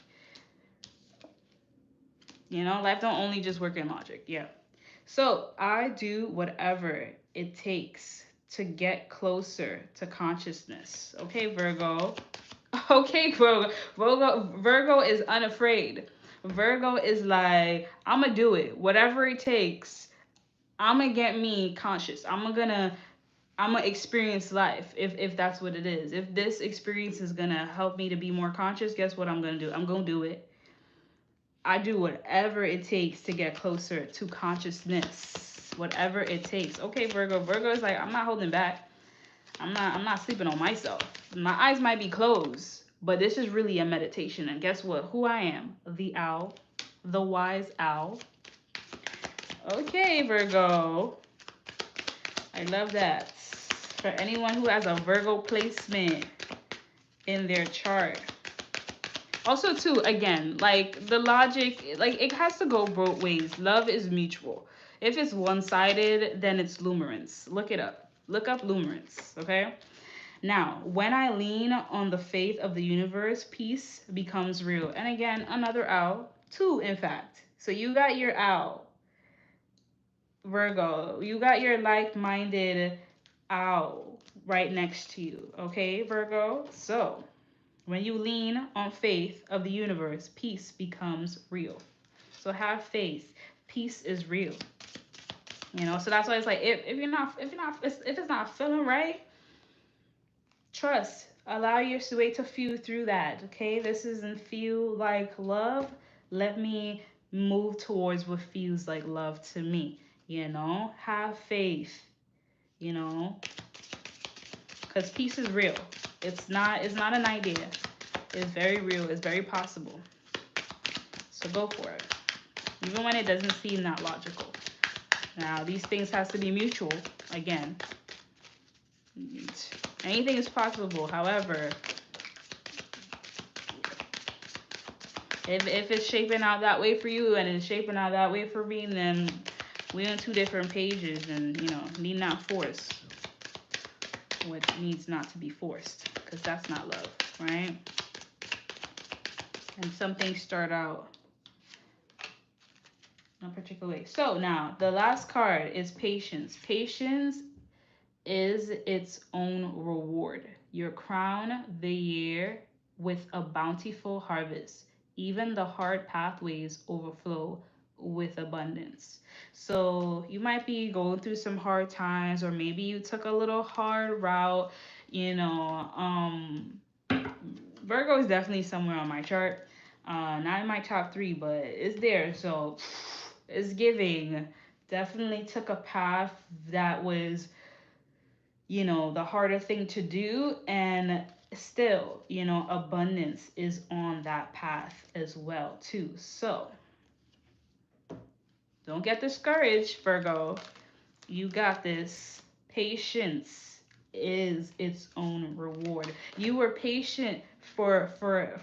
Life don't only just work in logic. Yeah. So I do whatever it takes to get closer to consciousness. Okay, Virgo. Okay, Virgo. Virgo is unafraid. Virgo is like, I'm gonna do it, whatever it takes. I'm gonna get me conscious. I'm gonna experience life if that's what it is. If this experience is gonna help me to be more conscious, guess what I'm gonna do? I'm gonna do it. I do whatever it takes to get closer to consciousness. Whatever it takes. Okay, Virgo. Virgo is like, I'm not holding back. I'm not sleeping on myself. My eyes might be closed, but this is really a meditation. And guess what? Who I am? The owl. The wise owl. Okay, Virgo. I love that. For anyone who has a Virgo placement in their chart. Also, too, again, like the logic, like it has to go both ways. Love is mutual. If it's one-sided, then it's lumerance. Look it up. Look up lumerance, okay? Now, when I lean on the faith of the universe, peace becomes real. And again, another owl, two, in fact. So you got your owl, Virgo. You got your like-minded owl right next to you, okay, Virgo? So when you lean on faith of the universe, peace becomes real. So have faith. Peace is real. You know, so that's why it's like if it's not feeling right, trust. Allow your way to feel through that. Okay, this doesn't feel like love. Let me move towards what feels like love to me. You know, have faith. You know, because peace is real. It's not an idea. It's very real. It's very possible. So go for it. Even when it doesn't seem that logical. Now, these things has to be mutual. Again, anything is possible. However, if it's shaping out that way for you and it's shaping out that way for me, then we're on two different pages and, you know, need not force what needs not to be forced because that's not love, right? And some things start out in a particular way. So now the last card is patience. Patience is its own reward. Your crown the year with a bountiful harvest. Even the hard pathways overflow with abundance. So you might be going through some hard times, or maybe you took a little hard route. You know, Virgo is definitely somewhere on my chart. Not in my top three, but it's there. So it's giving. Definitely took a path that was, you know, the harder thing to do, and still, you know, abundance is on that path as well too. So don't get discouraged, Virgo. You got this. Patience is its own reward. You were patient for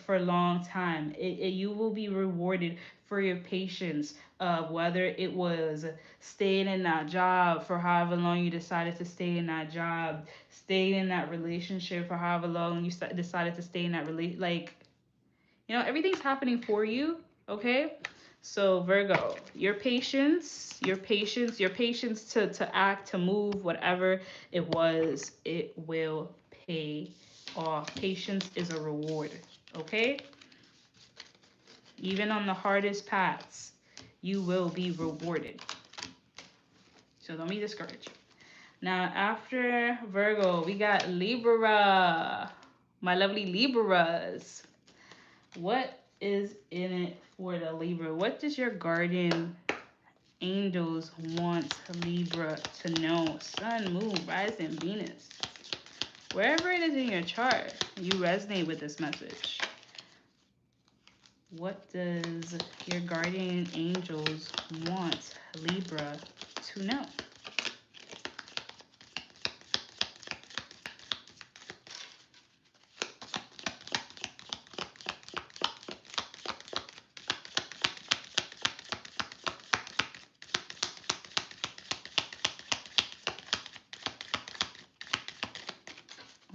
a long time. You will be rewarded for your patience, of whether it was staying in that job for however long you decided to stay in that job, staying in that relationship for however long you decided to stay in that like, you know, everything's happening for you, okay? So Virgo, your patience to act, to move, whatever it was, it will pay off. Patience is a reward, okay? Even on the hardest paths, you will be rewarded. So don't be discouraged. Now, after Virgo, we got Libra. My lovely Libras. What is in it for the Libra? What does your guardian angels want Libra to know? Sun, moon, rising, Venus. Wherever it is in your chart, you resonate with this message. What does your guardian angels want Libra to know?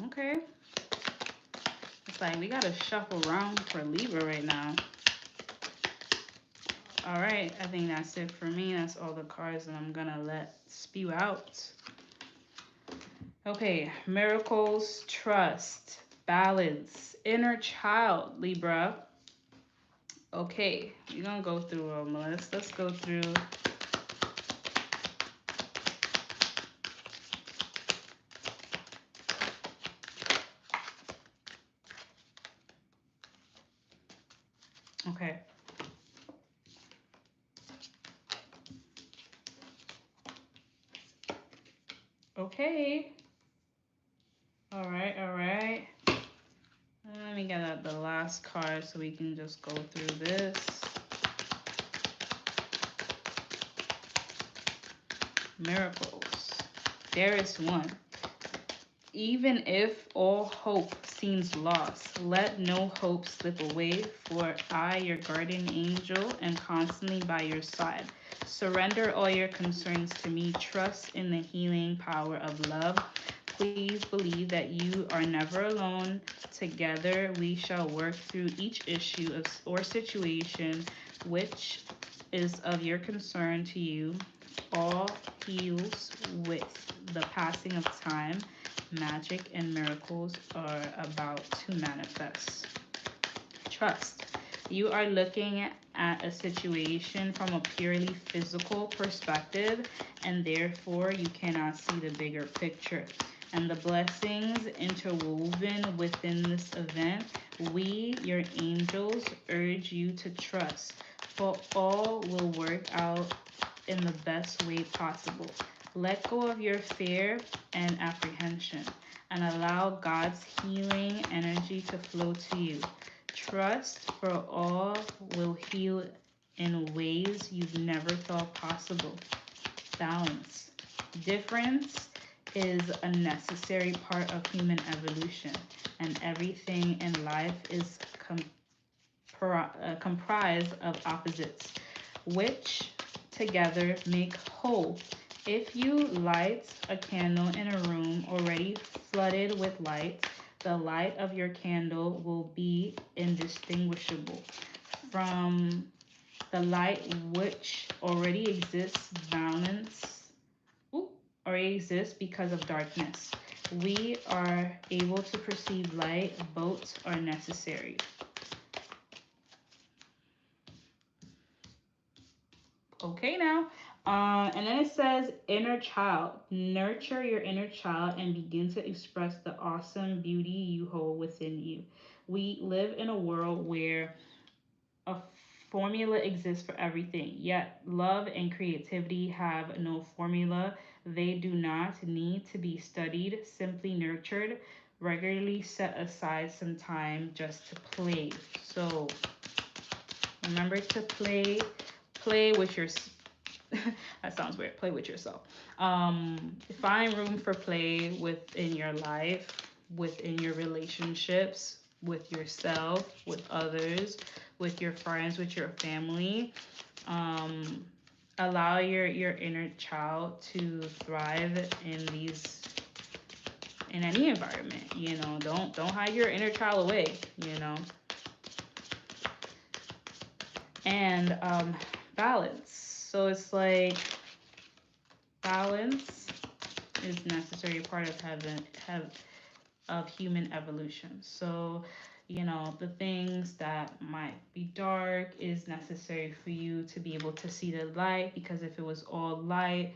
Okay. It's like we gotta shuffle around for Libra right now. All right, I think that's it for me. That's all the cards that I'm gonna let spew out. Okay, miracles, trust, balance, inner child, Libra. Okay, we're gonna go through them. Let's go through. Okay, okay. All right, all right. Let me get out the last card so we can just go through this. Miracles. There is one. Even if all hope seems lost, let no hope slip away, for I, your guardian angel, am constantly by your side. Surrender all your concerns to me. Trust in the healing power of love. Please believe that you are never alone. Together, we shall work through each issue or situation which is of your concern to you. All heals with the passing of time. Magic and miracles are about to manifest. Trust. You are looking at a situation from a purely physical perspective, and therefore you cannot see the bigger picture. And the blessings interwoven within this event, we, your angels, urge you to trust, for all will work out in the best way possible. Let go of your fear and apprehension and allow God's healing energy to flow to you. Trust, for all will heal in ways you've never thought possible. Balance. Difference is a necessary part of human evolution, and everything in life is comprised of opposites, which together make whole. If you light a candle in a room already flooded with light, the light of your candle will be indistinguishable from the light which already exists. Balance already exists because of darkness. We are able to perceive light. Both are necessary. Okay, now. And then it says inner child. Nurture your inner child and begin to express the awesome beauty you hold within you. We live in a world where a formula exists for everything, yet love and creativity have no formula. They do not need to be studied, simply nurtured. Regularly set aside some time just to play. So remember to play with your that sounds weird. Play with yourself. Find room for play within your life, within your relationships, with yourself, with others, with your friends, with your family. Um, Allow your inner child to thrive in these in any environment. You know, don't hide your inner child away. You know, and balance. So it's like balance is necessary part of of human evolution. So, you know, the things that might be dark is necessary for you to be able to see the light, because if it was all light,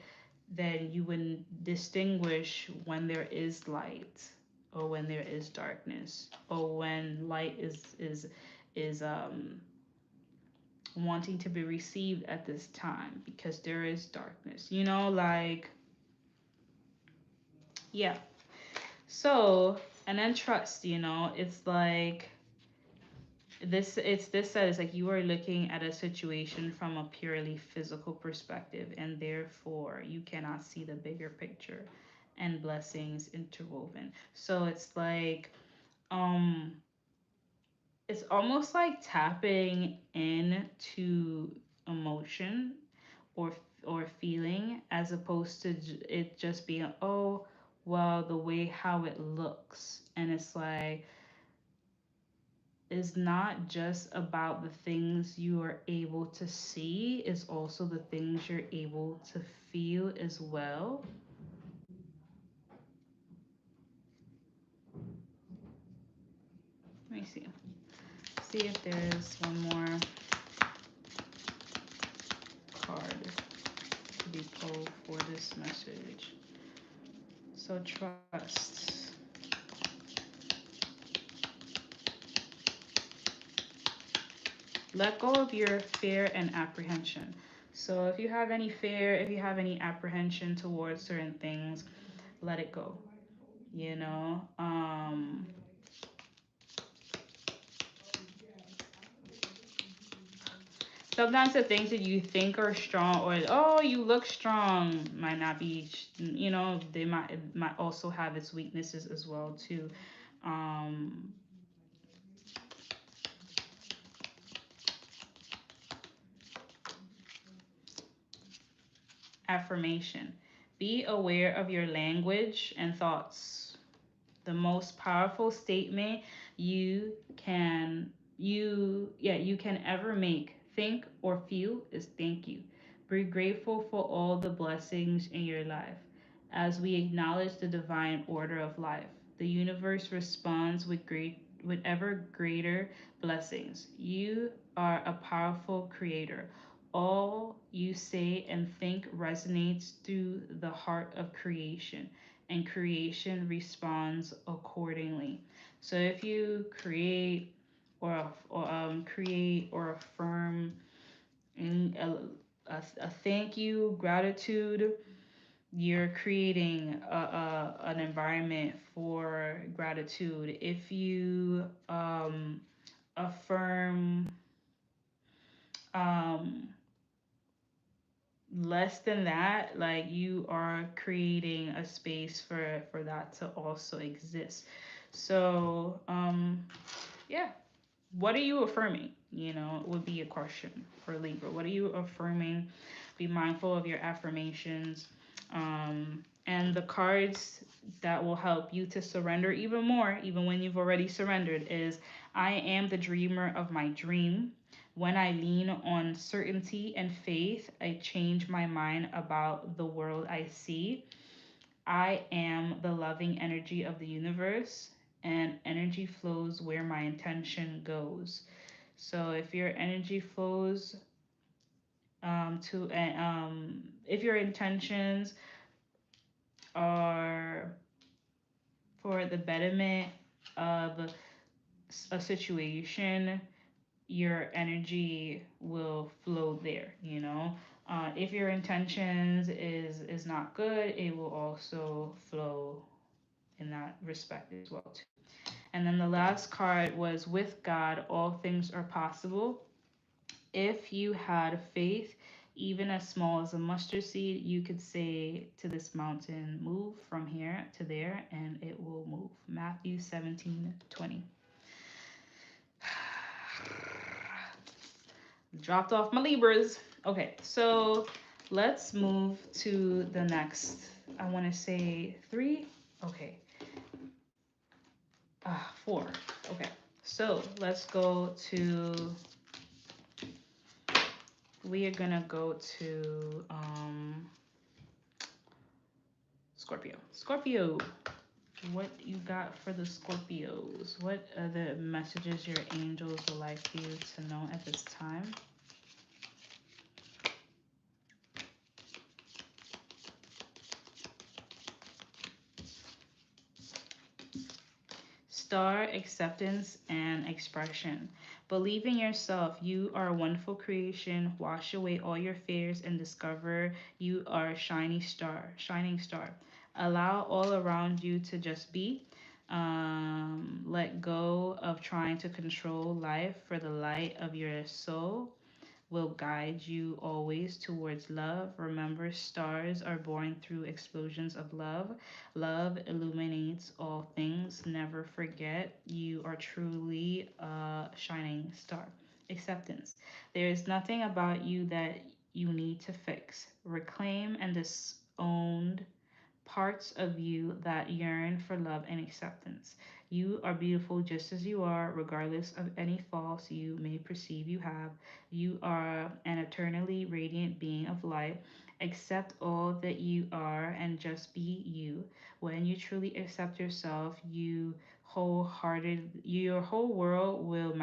then you wouldn't distinguish when there is light or when there is darkness, or when light is wanting to be received at this time, because there is darkness. You know, like, yeah. So, and then trust, you know, it's like this says like you are looking at a situation from a purely physical perspective, and therefore you cannot see the bigger picture and blessings interwoven. So um it's almost like tapping into emotion or feeling, as opposed to it just being, oh, well, the way how it looks. And it's like, is not just about the things you are able to see, it's also the things you're able to feel as well. Let me see. See if there's one more card to be pulled for this message. So trust. Let go of your fear and apprehension. So if you have any fear, if you have any apprehension towards certain things, let it go. You know, sometimes the things that you think are strong or oh you look strong might not be, you know, they might, it might also have its weaknesses as well too. um Affirmation: be aware of your language and thoughts. The most powerful statement you can you can ever make, think or feel is thank you. Be grateful for all the blessings in your life. As we acknowledge the divine order of life, the universe responds with ever greater blessings. You are a powerful creator. All you say and think resonates through the heart of creation, and creation responds accordingly. So if you create or affirm in a thank you, gratitude, you're creating an environment for gratitude. If you affirm um, less than that, like you are creating a space for that to also exist. So yeah, what are you affirming? You know, would be a question for Libra. What are you affirming? Be mindful of your affirmations. And the cards that will help you to surrender even more, even when you've already surrendered, is I am the dreamer of my dream. When I lean on certainty and faith, I change my mind about the world I see. I am the loving energy of the universe, and energy flows where my intention goes. So if your energy flows if your intentions are for the betterment of a situation, your energy will flow there. You know, if your intentions is not good, it will also flow in that respect as well too. And then the last card was with God, all things are possible. If you had faith, even as small as a mustard seed, you could say to this mountain, move from here to there, and it will move. Matthew 17:20. Dropped off my Libras. Okay, so let's move to the next. I want to say three. Okay, four. Okay, so let's go to. We are gonna go to Scorpio. Scorpio, what you got for the Scorpios? What are the messages your angels would like for you to know at this time? Star, acceptance and expression. Believe in yourself. You are a wonderful creation. Wash away all your fears and discover you are a shiny star, shining star. Allow all around you to just be. Let go of trying to control life for the light of your soul will guide you always towards love. Remember, stars are born through explosions of love. Love illuminates all things. Never forget you are truly a shining star. Acceptance. There is nothing about you that you need to fix. Reclaim and disown parts of you that yearn for love and acceptance. You are beautiful just as you are, regardless of any faults you may perceive you have. You are an eternally radiant being of light. Accept all that you are and just be you. When you truly accept yourself, your whole world will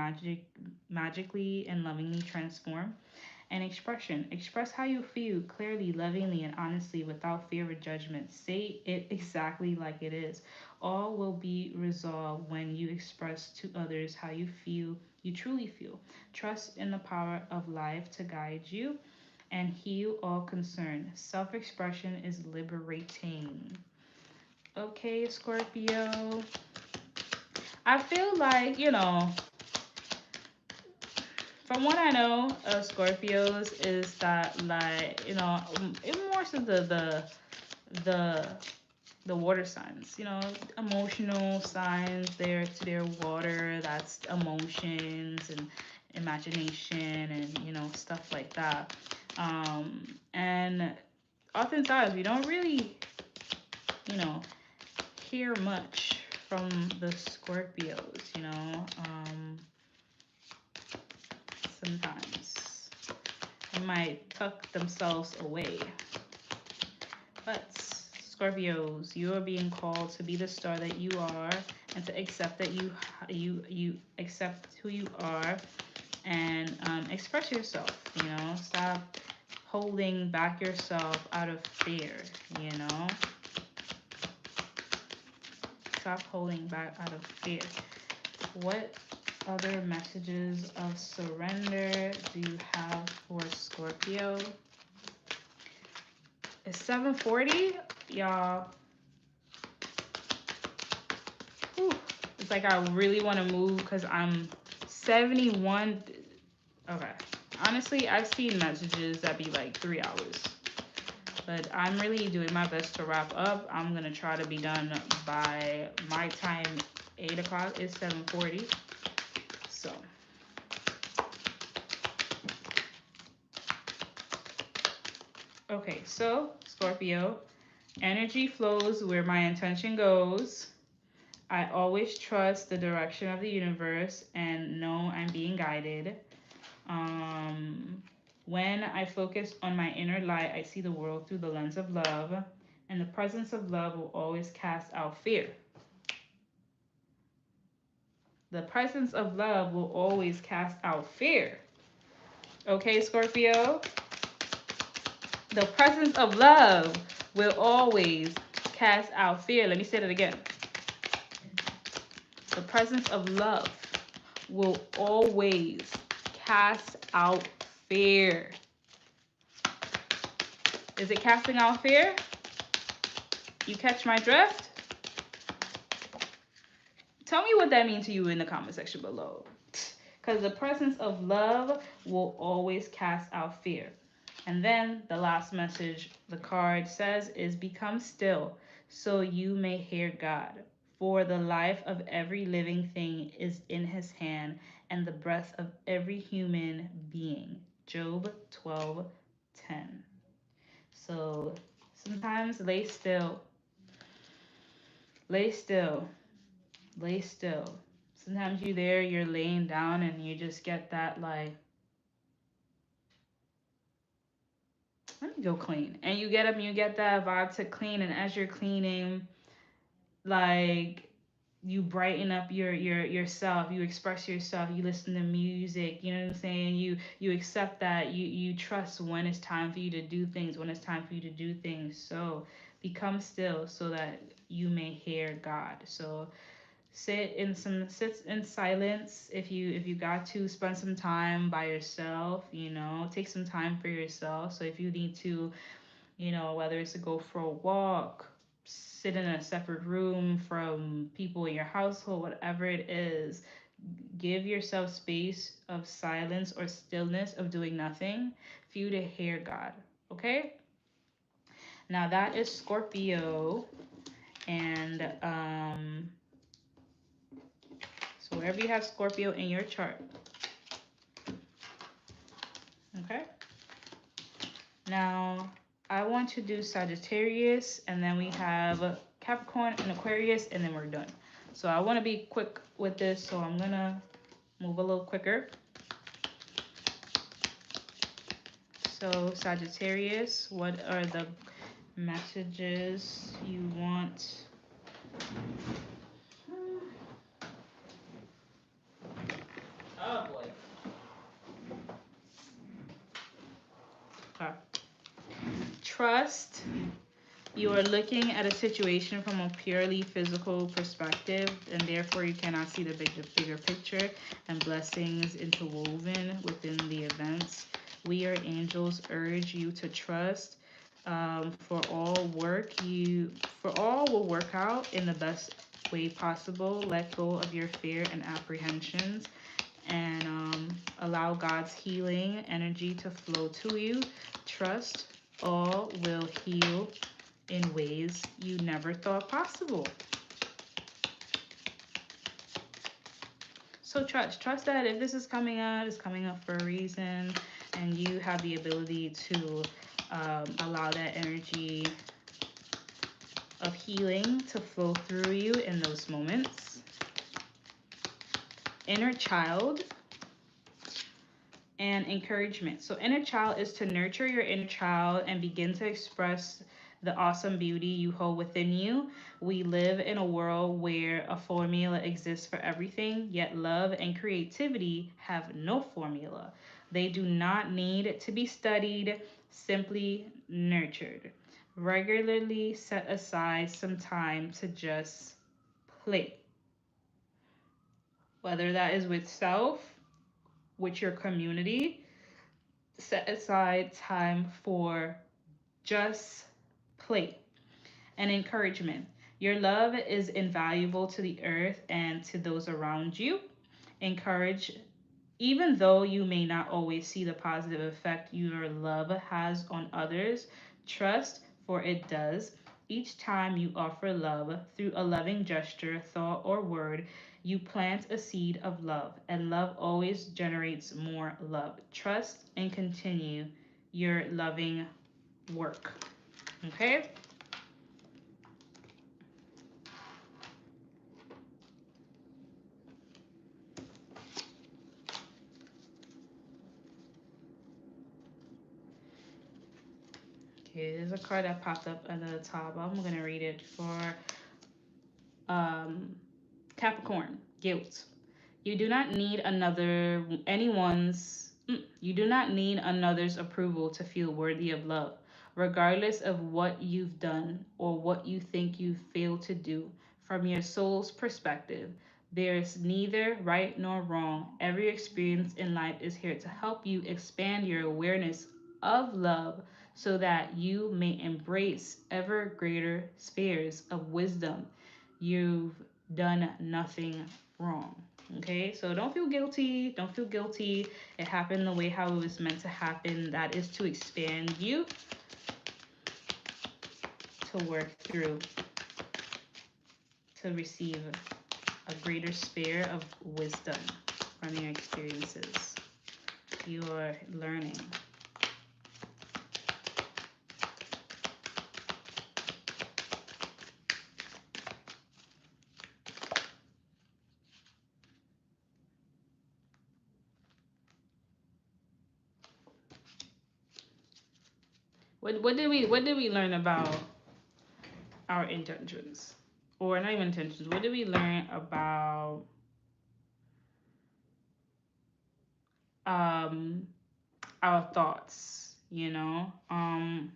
magically and lovingly transform. And expression. Express how you feel clearly, lovingly, and honestly without fear of judgment. Say it exactly like it is. All will be resolved when you express to others how you truly feel. Trust in the power of life to guide you and heal all concern. Self expression is liberating. Okay, Scorpio. I feel like, from what I know of Scorpios is that like even more so the the water signs, emotional signs. To their water. That's emotions and imagination and stuff like that. And oftentimes we don't really you know hear much from the Scorpios. Sometimes they might tuck themselves away. But Scorpios, you are being called to be the star that you are, and to accept that you accept who you are, and express yourself. Stop holding back yourself out of fear. You know, stop holding back out of fear. What other messages of surrender do you have for Scorpio? It's 7:40, y'all. Whew. It's like I really want to move because I'm 71. Okay. Honestly, I've seen messages that be like 3 hours. But I'm really doing my best to wrap up. I'm going to try to be done by my time. 8 o'clock is 7:40. So, okay. So, Scorpio, energy flows where my intention goes. I always trust the direction of the universe and know I'm being guided. Um, when I focus on my inner light, I see the world through the lens of love, and the presence of love will always cast out fear. The presence of love will always cast out fear. Okay, Scorpio? The presence of love will always cast out fear. Let me say that again. The presence of love will always cast out fear. Is it casting out fear? You catch my drift? Tell me what that means to you in the comment section below. Because the presence of love will always cast out fear. And then the last message the card says is become still so you may hear God. For the life of every living thing is in his hand, and the breath of every human being. Job 12:10. So sometimes lay still. Lay still. Lay still. Sometimes you're laying down and you just get that like, let me go clean. And you get up and you get that vibe to clean, and as you're cleaning, like you brighten up yourself, you express yourself, you listen to music, you know what I'm saying? You accept that, you trust when it's time for you to do things, when it's time for you to do things. So become still so that you may hear God. So sit in silence. If you got to spend some time by yourself, take some time for yourself. So if you need to, whether it's to go for a walk, sit in a separate room from people in your household, whatever it is, give yourself space of silence or stillness of doing nothing for you to hear God. Okay, now that is Scorpio. And so wherever you have Scorpio in your chart. Okay. Now, I want to do Sagittarius, and then we have Capricorn and Aquarius, and then we're done. So I want to be quick with this, so I'm gonna move a little quicker. So Sagittarius, what are the messages you want? Oh boy. Okay. Trust. You are looking at a situation from a purely physical perspective, and therefore you cannot see the bigger picture and blessings interwoven within the events. We, your angels, urge you to trust. For all will work out in the best way possible. Let go of your fear and apprehensions, and allow God's healing energy to flow to you. Trust all will heal in ways you never thought possible. So trust that if this is coming up, it's coming up for a reason, and you have the ability to allow that energy of healing to flow through you in those moments. Inner child and encouragement. So inner child is to nurture your inner child and begin to express the awesome beauty you hold within you. We live in a world where a formula exists for everything, yet love and creativity have no formula. They do not need to be studied, simply nurtured. Regularly set aside some time to just play, whether that is with self, with your community. Set aside time for just play and encouragement. Your love is invaluable to the earth and to those around you. Encourage, even though you may not always see the positive effect your love has on others. Trust, for it does. Each time you offer love through a loving gesture, thought, or word, you plant a seed of love, and love always generates more love. Trust and continue your loving work. Okay? Okay, there's a card that popped up at the top. I'm going to read it for um, Capricorn, guilt. You do not need you do not need another's approval to feel worthy of love, regardless of what you've done or what you think you failed to do. From your soul's perspective, there's neither right nor wrong. Every experience in life is here to help you expand your awareness of love so that you may embrace ever greater spheres of wisdom. You've done nothing wrong. Okay, so don't feel guilty. Don't feel guilty. It happened the way how it was meant to happen. That is to expand you, to work through, to receive a greater sphere of wisdom from your experiences. You are learning. What did we learn about our intentions? Or not even intentions. What did we learn about um our thoughts, you know? I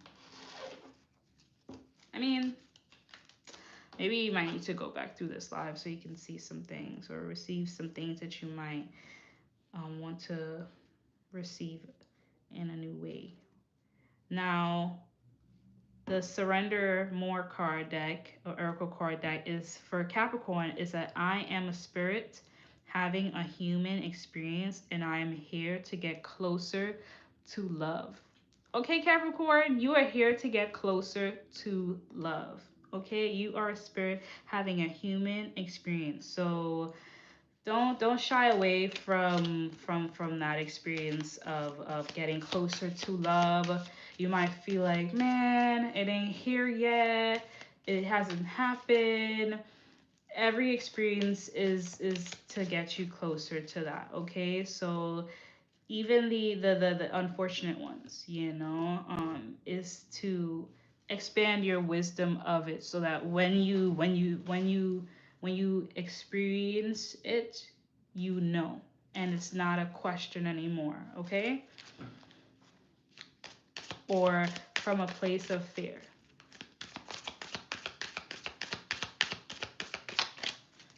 mean, maybe you might need to go back through this live so you can see some things or receive some things that you might want to receive in a new way. Now, the Surrender More card deck or Oracle card deck is for Capricorn is that I am a spirit having a human experience and I am here to get closer to love. Okay, Capricorn, you are here to get closer to love. Okay, you are a spirit having a human experience. So don't shy away from that experience of getting closer to love. You might feel like, man, it ain't here yet. It hasn't happened. Every experience is to get you closer to that, okay? So even the unfortunate ones, is to expand your wisdom of it so that when you experience it, you know, and it's not a question anymore, okay? Or from a place of fear.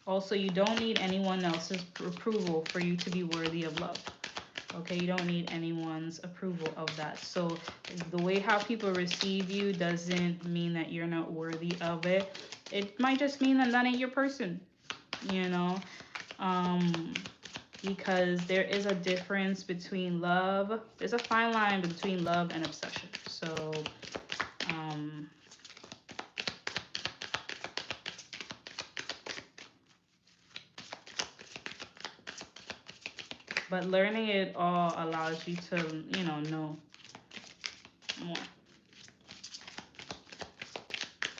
Also, you don't need anyone else's approval for you to be worthy of love. Okay, you don't need anyone's approval of that. So the way how people receive you doesn't mean that you're not worthy of it. It might just mean that that ain't your person, you know? Um, because there is a difference between love. There's a fine line between love and obsession. So, um, but learning it all allows you to, know more.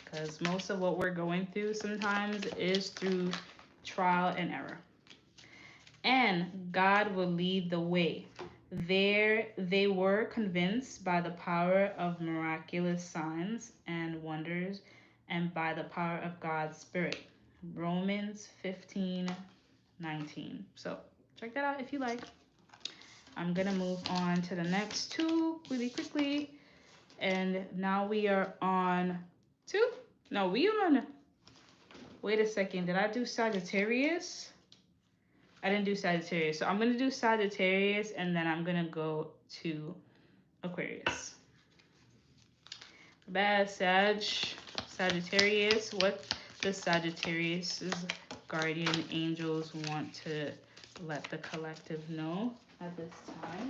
Because most of what we're going through sometimes is through trial and error. And God will lead the way. There they were convinced by the power of miraculous signs and wonders and by the power of God's Spirit. Romans 15:19. So check that out if you like. I'm gonna move on to the next two really quickly. And now we are on two? No, we on. Wait a second. Did I do Sagittarius? I didn't do Sagittarius. So I'm going to do Sagittarius and then I'm going to go to Aquarius. Bad Sagittarius. What does Sagittarius's guardian angels want to let the collective know at this time?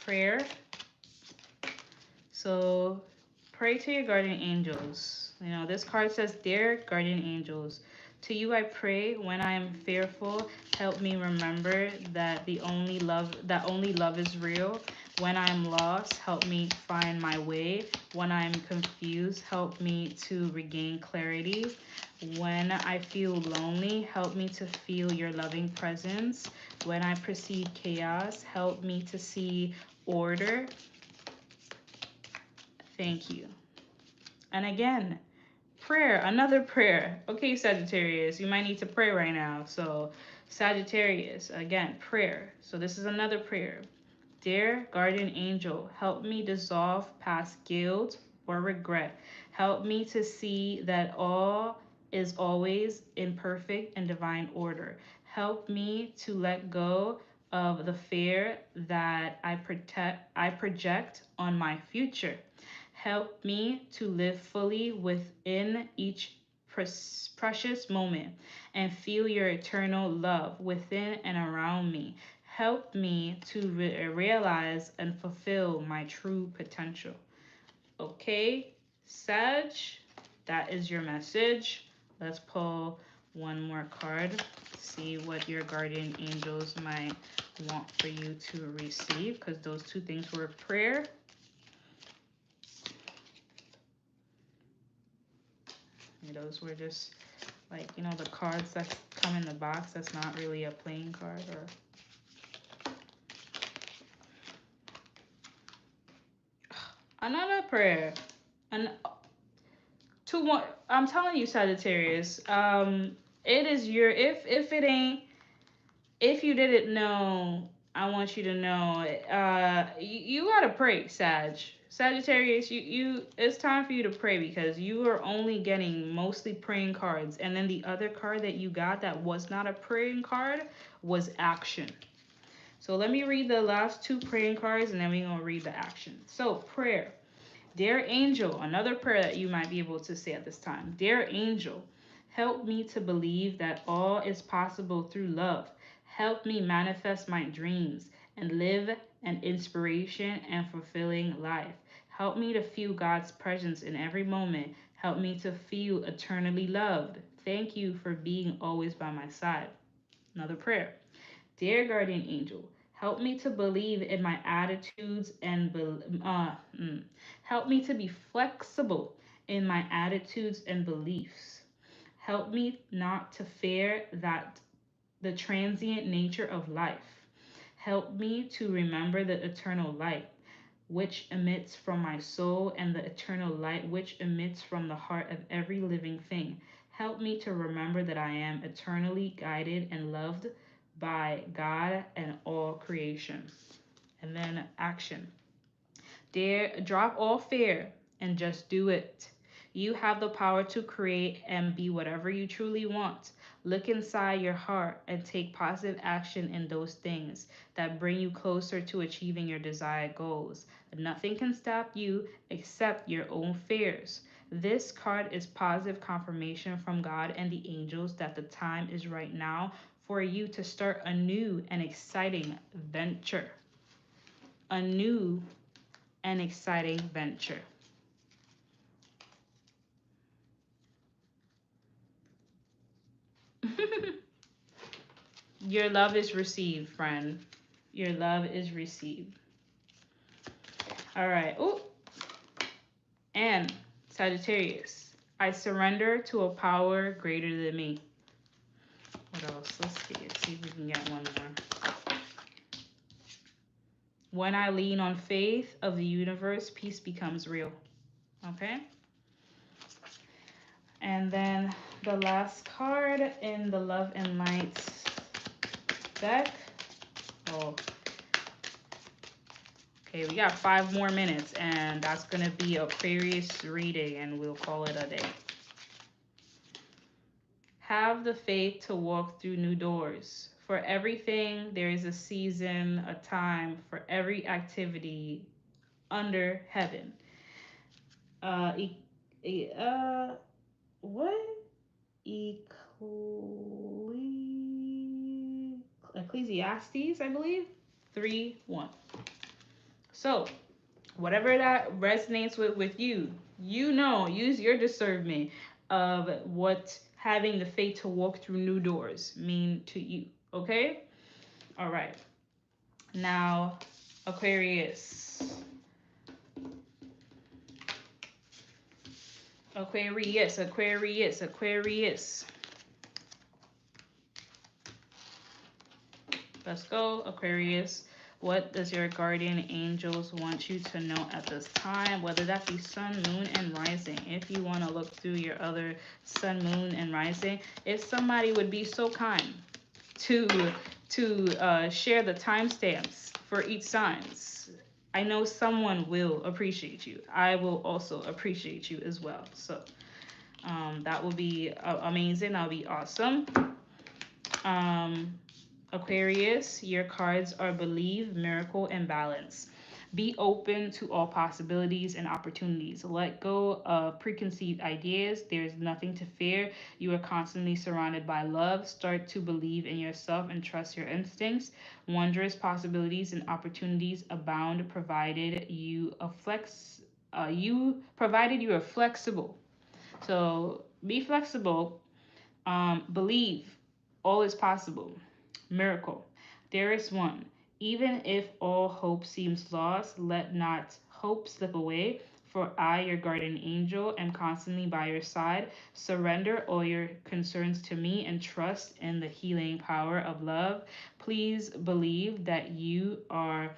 Prayer. So pray to your guardian angels. This card says, Dear guardian angels, to you I pray when I am fearful, help me remember that only love is real. When I am lost, help me find my way. When I am confused, help me to regain clarity. When I feel lonely, help me to feel your loving presence. When I perceive chaos, help me to see order. Thank you. And again, prayer, another prayer. Okay, Sagittarius, you might need to pray right now. So, Sagittarius, again, prayer. So, this is another prayer. Dear guardian angel, help me dissolve past guilt or regret. Help me to see that all is always in perfect and divine order. Help me to let go of the fear that I project on my future. Help me to live fully within each precious moment and feel your eternal love within and around me. Help me to realize and fulfill my true potential. Okay, Sag, that is your message. Let's pull one more card. See what your guardian angels might want for you to receive, because those two things were prayer. Those were just like, the cards that come in the box. That's not really a playing card or. Another prayer. And two more. I'm telling you, Sagittarius. It is your if it ain't if you didn't know, I want you to know. You gotta pray, Sagittarius. You it's time for you to pray because you are only getting mostly praying cards, and then the other card that you got that was not a praying card was action. So let me read the last two praying cards, and then we're gonna read the action. So prayer. Dear angel, another prayer that you might be able to say at this time. Dear angel, help me to believe that all is possible through love. Help me manifest my dreams and live an inspiration and fulfilling life. Help me to feel God's presence in every moment. Help me to feel eternally loved. Thank you for being always by my side. Another prayer. Dear guardian angel, help me to believe in my attitudes and help me to be flexible in my attitudes and beliefs. Help me not to fear that the transient nature of life. Help me to remember the eternal light which emits from my soul and the eternal light which emits from the heart of every living thing. Help me to remember that I am eternally guided and loved by God and all creation. And then action. Dare drop all fear and just do it. You have the power to create and be whatever you truly want. Look inside your heart and take positive action in those things that bring you closer to achieving your desired goals. Nothing can stop you except your own fears. This card is positive confirmation from God and the angels that the time is right now for you to start a new and exciting venture. A new and exciting venture. Your love is received, friend. Your love is received. All right. Oh, and Sagittarius. I surrender to a power greater than me. What else? Let's see if we can get one more. When I lean on faith of the universe, peace becomes real. Okay? And then the last card in the Love and Lights deck. Oh, okay, we got 5 more minutes, and that's going to be Aquarius reading, and we'll call it a day. Have the faith to walk through new doors. For everything, there is a season, a time for every activity under heaven. Uh, e- what? Ecclesiastes, I believe. 3:1. So, whatever that resonates with you, use your discernment of what having the faith to walk through new doors mean to you. Okay? All right. Now, Aquarius. Aquarius, Aquarius, Aquarius. Let's go, Aquarius. What does your guardian angels want you to know at this time? Whether that be sun, moon, and rising. If you want to look through your other sun, moon, and rising, if somebody would be so kind to share the timestamps for each signs, I know someone will appreciate you. I will also appreciate you as well. So that will be amazing. That'll be awesome. Um, Aquarius, your cards are believe, miracle, and balance. Be open to all possibilities and opportunities. Let go of preconceived ideas. There's nothing to fear. You are constantly surrounded by love. Start to believe in yourself and trust your instincts. Wondrous possibilities and opportunities abound provided you are flexible. So be flexible. Believe all is possible. Miracle. There is one. Even if all hope seems lost, let not hope slip away. For I, your guardian angel, am constantly by your side. Surrender all your concerns to me and trust in the healing power of love. Please believe that you are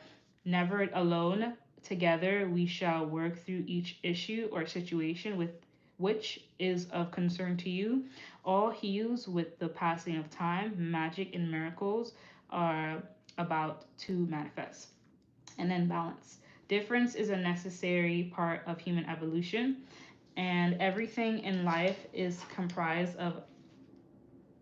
never alone. Together, we shall work through each issue or situation with which is of concern to you. All heals with the passing of time. Magic and miracles are about to manifest. And then balance. Difference is a necessary part of human evolution, and everything in life is comprised of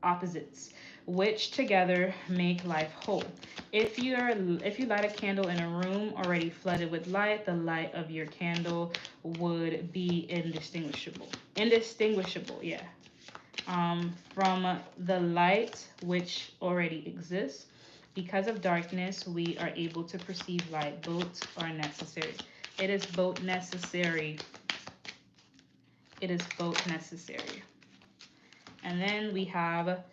opposites, which together make life whole. If you light a candle in a room already flooded with light, the light of your candle would be indistinguishable. Indistinguishable, yeah, from the light which already exists. Because of darkness, we are able to perceive light. Both are necessary. It is both necessary It is both necessary. And then we have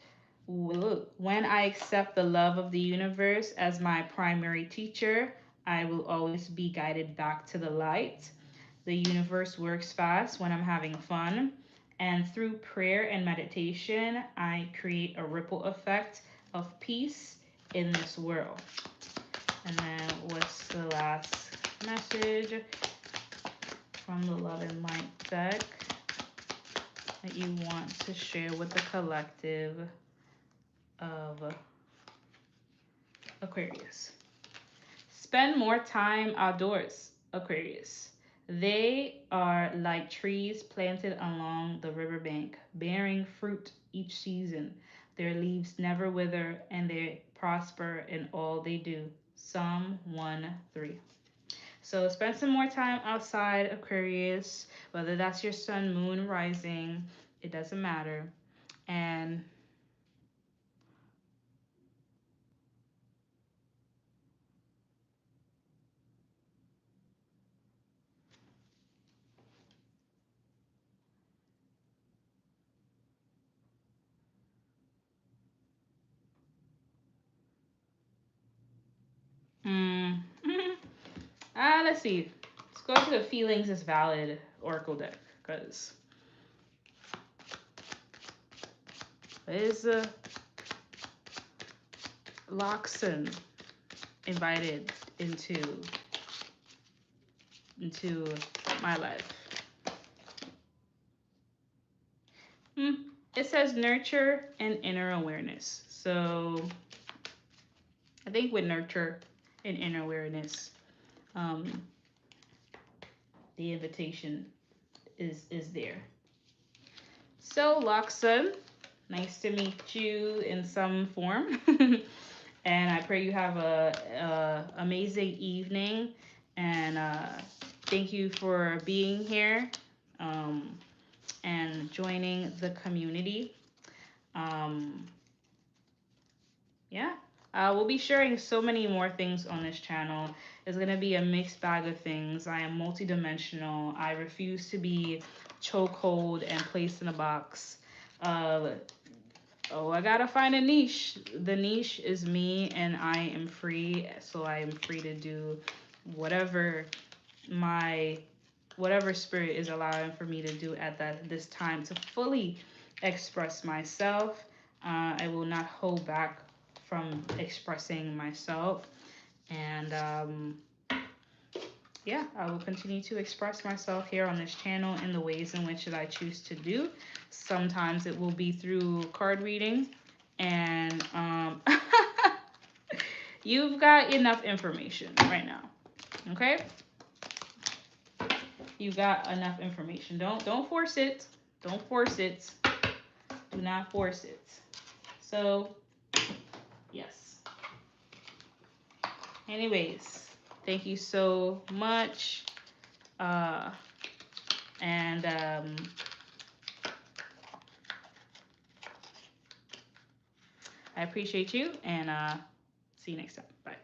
when I accept the love of the universe as my primary teacher, I will always be guided back to the light. The universe works fast when I'm having fun. And through prayer and meditation, I create a ripple effect of peace in this world. And then what's the last message from the Love and Light deck that you want to share with the collective of Aquarius? Spend more time outdoors, Aquarius. They are like trees planted along the riverbank, bearing fruit each season. Their leaves never wither, and they prosper in all they do. Psalm 1:3. So spend some more time outside, Aquarius, whether that's your sun, moon, rising, it doesn't matter. And mm, let's see. Let's go to the feelings is valid Oracle deck because is Loxon invited into my life? Hmm. It says nurture and inner awareness. So I think with nurture and inner awareness, um, the invitation is there. So Loxon, nice to meet you in some form. And I pray you have a amazing evening. And thank you for being here and joining the community. Um, yeah, we'll be sharing so many more things on this channel. It's gonna be a mixed bag of things. I am multidimensional. I refuse to be chokehold and placed in a box. Uh, oh, I gotta find a niche. The niche is me, and I am free. So I am free to do whatever my whatever spirit is allowing for me to do at this time to fully express myself. I will not hold back from expressing myself, and yeah, I will continue to express myself here on this channel in the ways in which that I choose to do. Sometimes it will be through card reading, and you've got enough information right now. Okay, you've got enough information. Don't force it. Don't force it. Do not force it. So yes. Anyways, thank you so much. Uh, and I appreciate you, and see you next time. Bye.